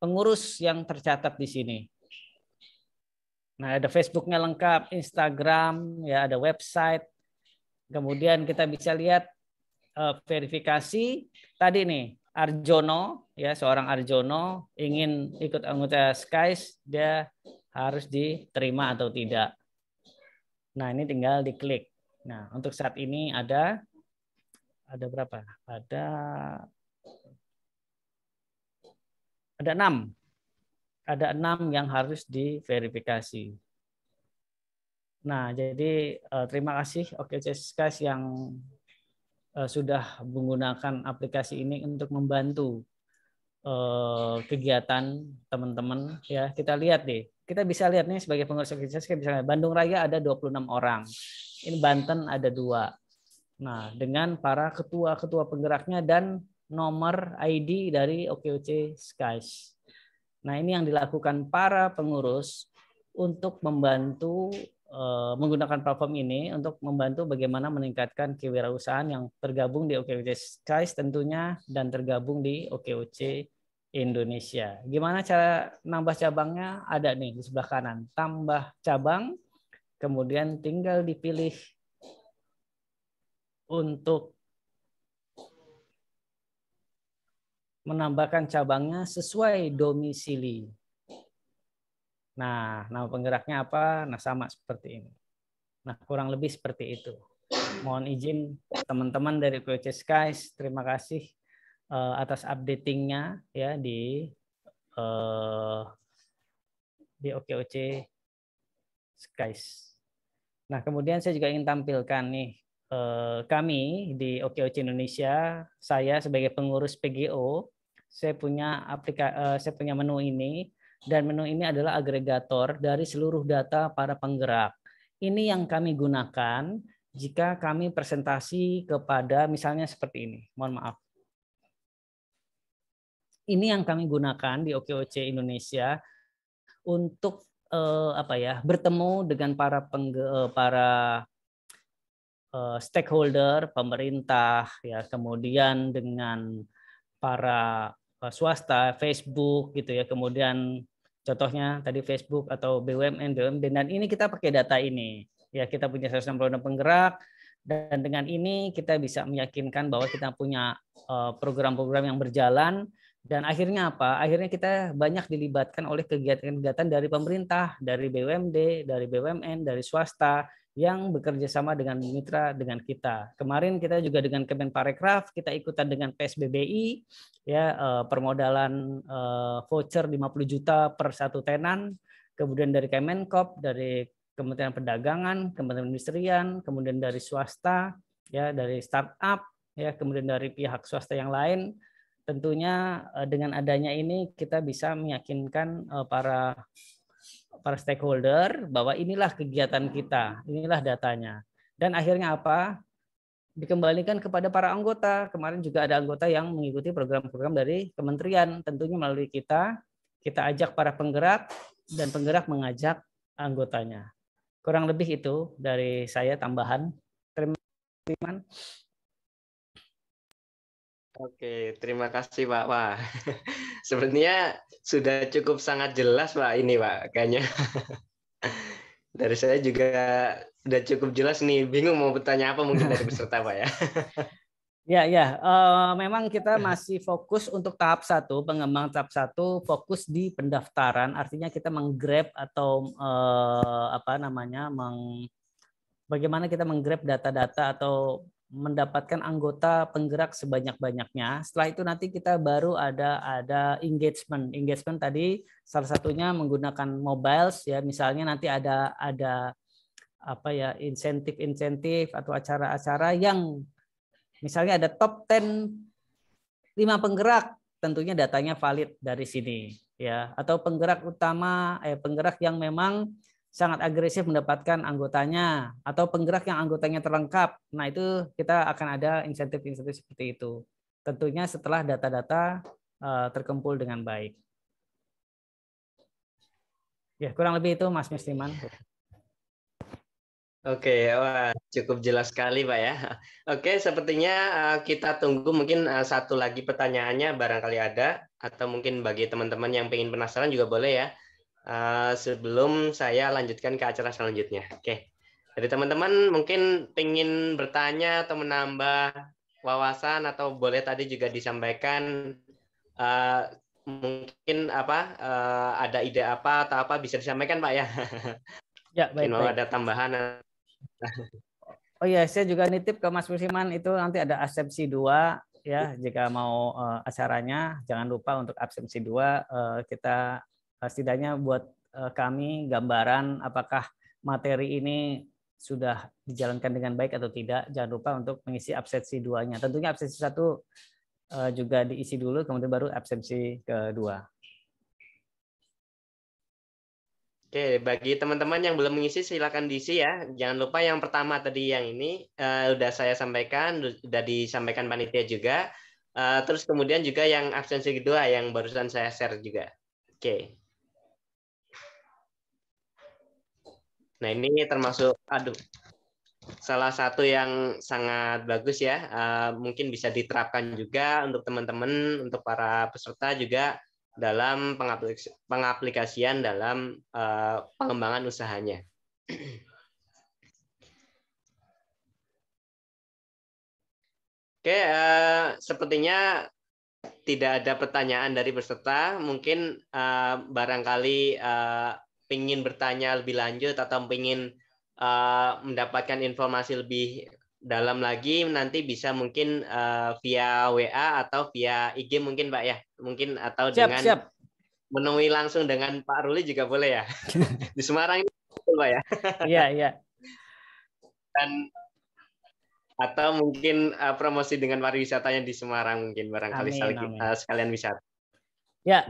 pengurus yang tercatat di sini. Nah, ada Facebooknya lengkap, Instagram, ya ada website. Kemudian kita bisa lihat verifikasi tadi nih. Arjono, ya seorang Arjono ingin ikut anggota Skies, dia harus diterima atau tidak. Nah, ini tinggal diklik. Nah, untuk saat ini ada berapa? Ada 6. Ada 6 yang harus diverifikasi. Nah, jadi terima kasih OKOC Skies yang sudah menggunakan aplikasi ini untuk membantu kegiatan teman-teman ya. Kita lihat deh, kita bisa lihat nih sebagai pengurus OKOC Skies, misalnya Bandung Raya ada 26 orang, ini Banten ada 2. Nah, dengan para ketua-ketua penggeraknya dan nomor ID dari OKOC Skies. Nah, ini yang dilakukan para pengurus untuk membantu menggunakan platform ini untuk membantu bagaimana meningkatkan kewirausahaan yang tergabung di OKOC Skies tentunya dan tergabung di OKOC Indonesia. Gimana cara nambah cabangnya? Ada nih di sebelah kanan. Tambah cabang, kemudian tinggal dipilih untuk menambahkan cabangnya sesuai domisili. Nah, nama penggeraknya apa? Nah, sama seperti ini. Nah, kurang lebih seperti itu. Mohon izin teman-teman dari OKOC Skies, terima kasih atas updatingnya ya di OKOC Skies. Nah, kemudian saya juga ingin tampilkan nih kami di OKOC Indonesia, saya sebagai pengurus PGO, saya punya menu ini. Dan menu ini adalah agregator dari seluruh data para penggerak. Ini yang kami gunakan jika kami presentasi kepada misalnya seperti ini. Mohon maaf. Ini yang kami gunakan di OKOC Indonesia untuk bertemu dengan para stakeholder, pemerintah, ya, kemudian dengan para swasta, Facebook gitu ya, kemudian contohnya tadi Facebook atau BUMN, dan ini kita pakai data ini. Ya, kita punya 166 penggerak dan dengan ini kita bisa meyakinkan bahwa kita punya program-program yang berjalan dan akhirnya apa? Akhirnya kita banyak dilibatkan oleh kegiatan-kegiatan dari pemerintah, dari BUMD, dari BUMN, dari swasta yang bekerja sama dengan mitra dengan kita. Kemarin kita juga dengan Kemenparekraf, kita ikutan dengan PSBBI, ya permodalan voucher 50 juta per satu tenan, kemudian dari Kemenkop, dari Kementerian Perdagangan, Kementerian Perindustrian, kemudian dari swasta, ya dari startup, ya kemudian dari pihak swasta yang lain. Tentunya dengan adanya ini kita bisa meyakinkan para stakeholder bahwa inilah kegiatan kita, inilah datanya. Dan akhirnya apa? Dikembalikan kepada para anggota. Kemarin juga ada anggota yang mengikuti program-program dari kementerian. Tentunya melalui kita ajak para penggerak dan penggerak mengajak anggotanya. Kurang lebih itu dari saya tambahan. Terima kasih. Oke, terima kasih Pak. Wah, sebenarnya sudah cukup sangat jelas Pak ini Pak, kayaknya. Dari saya juga sudah cukup jelas nih, bingung mau bertanya apa mungkin dari peserta Pak ya. Ya, memang kita masih fokus untuk tahap 1, pengembangan tahap 1, fokus di pendaftaran, artinya kita menggrab atau bagaimana kita menggrab data-data atau mendapatkan anggota penggerak sebanyak-banyaknya. Setelah itu nanti kita baru ada engagement. Engagement tadi salah satunya menggunakan mobiles, ya misalnya nanti ada insentif atau acara-acara yang misalnya ada top 10 5 penggerak, tentunya datanya valid dari sini, ya. Atau penggerak utama, penggerak yang memang sangat agresif mendapatkan anggotanya, atau penggerak yang anggotanya terlengkap. Nah, itu kita akan ada insentif-insentif seperti itu. Tentunya setelah data-data terkumpul dengan baik. Ya, kurang lebih itu Mas Musliman. Oke, wah, cukup jelas sekali Pak ya. Oke, sepertinya kita tunggu mungkin satu lagi pertanyaannya barangkali ada, atau mungkin bagi teman-teman yang pengen penasaran juga boleh ya. Sebelum saya lanjutkan ke acara selanjutnya. Oke, jadi teman-teman mungkin pengen bertanya atau menambah wawasan atau boleh tadi juga disampaikan mungkin ada ide apa atau apa bisa disampaikan Pak ya. Ya, mungkin mau baik. ada tambahan. Oh iya, saya juga nitip ke Mas Musiman itu nanti ada absensi 2 ya, jika mau acaranya jangan lupa untuk absensi 2 kita setidaknya buat kami gambaran apakah materi ini sudah dijalankan dengan baik atau tidak. Jangan lupa untuk mengisi absensi 2-nya. Tentunya absensi 1 juga diisi dulu, kemudian baru absensi kedua. Oke, bagi teman-teman yang belum mengisi silakan diisi ya. Jangan lupa yang pertama tadi yang ini udah saya sampaikan, udah disampaikan panitia juga. Terus kemudian juga yang absensi kedua yang barusan saya share juga. Oke. Nah, ini termasuk salah satu yang sangat bagus ya. Mungkin bisa diterapkan juga untuk teman-teman, untuk para peserta juga dalam pengaplikasian dalam pengembangan usahanya. Oke, sepertinya tidak ada pertanyaan dari peserta. Mungkin barangkali ingin bertanya lebih lanjut atau ingin mendapatkan informasi lebih dalam lagi, nanti bisa mungkin via WA atau via IG mungkin Pak ya, mungkin atau dengan menemui langsung dengan Pak Ruli juga boleh ya. Di Semarang ini betul Pak ya. Iya. Dan atau mungkin promosi dengan pariwisatanya di Semarang mungkin barangkali sekalian wisata. Ya,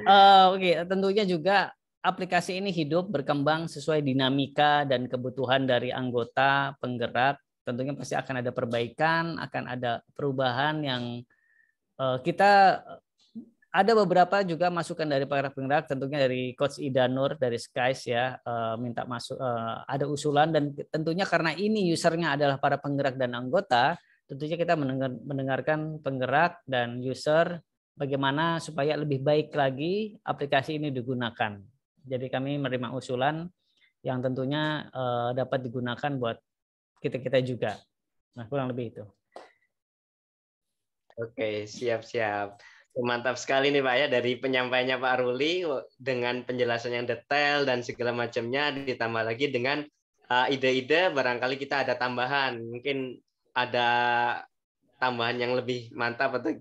oke. Tentunya juga aplikasi ini hidup berkembang sesuai dinamika dan kebutuhan dari anggota penggerak. Tentunya pasti akan ada perbaikan, akan ada perubahan yang kita ada beberapa juga masukan dari para penggerak, tentunya dari Coach Ida Nur dari Skies ya, minta masuk ada usulan, dan tentunya karena ini usernya adalah para penggerak dan anggota, tentunya kita mendengarkan penggerak dan user bagaimana supaya lebih baik lagi aplikasi ini digunakan. Jadi kami menerima usulan yang tentunya dapat digunakan buat kita juga. Nah, kurang lebih itu. Oke, siap. Mantap sekali nih Pak ya, dari penyampaiannya Pak Ruli dengan penjelasan yang detail dan segala macamnya, ditambah lagi dengan ide-ide, barangkali kita ada tambahan. Mungkin ada tambahan yang lebih mantap atau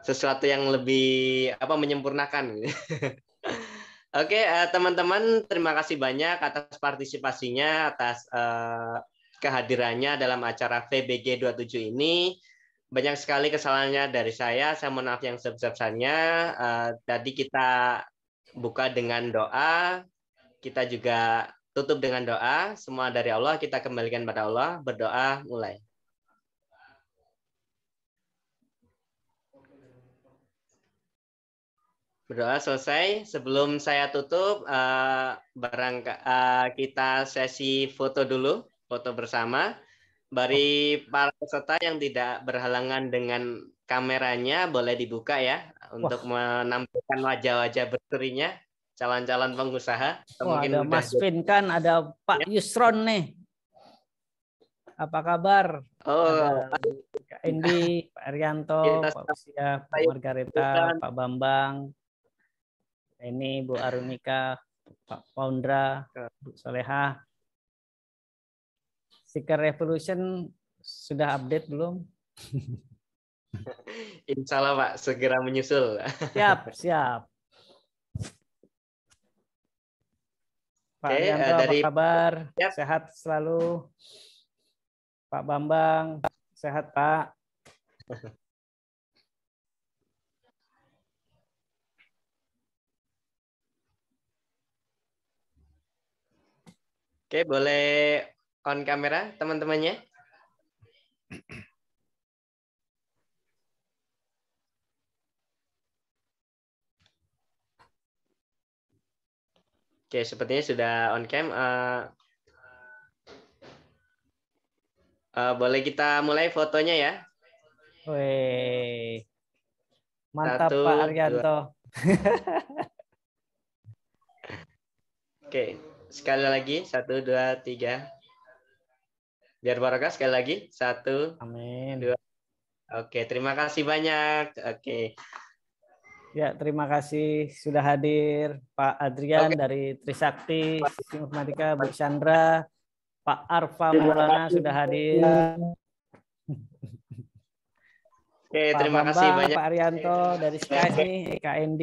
sesuatu yang lebih menyempurnakan. Oke, teman-teman, terima kasih banyak atas partisipasinya, atas kehadirannya dalam acara VBG 27 ini. Banyak sekali kesalahannya dari saya mohon maaf yang sebesar-besarnya. Tadi kita buka dengan doa, kita juga tutup dengan doa. Semua dari Allah, kita kembalikan pada Allah. Berdoa, mulai. Berdoa selesai. Sebelum saya tutup, kita sesi foto dulu, foto bersama. Bagi para peserta yang tidak berhalangan dengan kameranya, boleh dibuka ya, untuk menampilkan wajah-wajah berserinya calon-calon pengusaha. Ada Mas Finkan, ada Pak Yusron nih. Apa kabar? Ada Kak Indi, Pak Arianto, Pak Usia, Pak Margareta, Pak Bambang. Ini Bu Arunika, Pak Paundra, Bu Soleha. Stiker Revolution sudah update belum? Insya Allah Pak, segera menyusul. Siap. Pak Arianto, apa kabar? Sehat selalu. Pak Bambang, sehat Pak. Oke, boleh on kamera teman-temannya. Oke, sepertinya sudah on cam. Boleh kita mulai fotonya ya. Wih, mantap 1, Pak Arianto. 2. Oke, sekali lagi 1, 2, 3. Biar barokah sekali lagi 1, Amin. 2. Oke, terima kasih banyak. Oke. Ya, terima kasih sudah hadir Pak Adrian dari Trisakti Informatika, Bu Chandra, Pak Arfa Maulana sudah hadir. Oke, Pak terima Bambang, kasih banyak. Pak Arianto dari Skype nih, KND,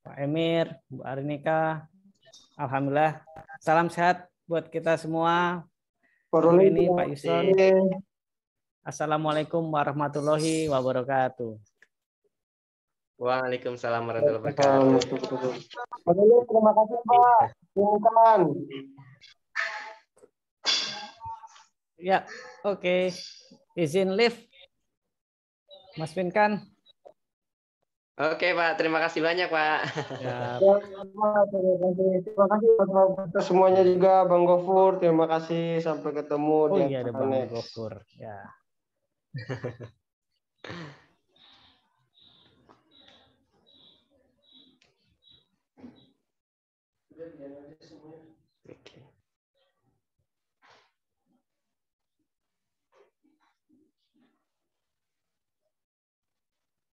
Pak Emir, Bu Arinika. Alhamdulillah. Salam sehat buat kita semua. Ini Pak Yuson. Assalamualaikum warahmatullahi wabarakatuh. Waalaikumsalam warahmatullahi wabarakatuh. Terima kasih Pak. Silakan. Ya, oke. Izin live. Mas Finkan. Oke Pak, terima kasih banyak Pak. Ya. Terima kasih atas semuanya juga Bang Gofur. Terima kasih, sampai ketemu Oh di iya, ada Bang Gofur. Ya. Oke.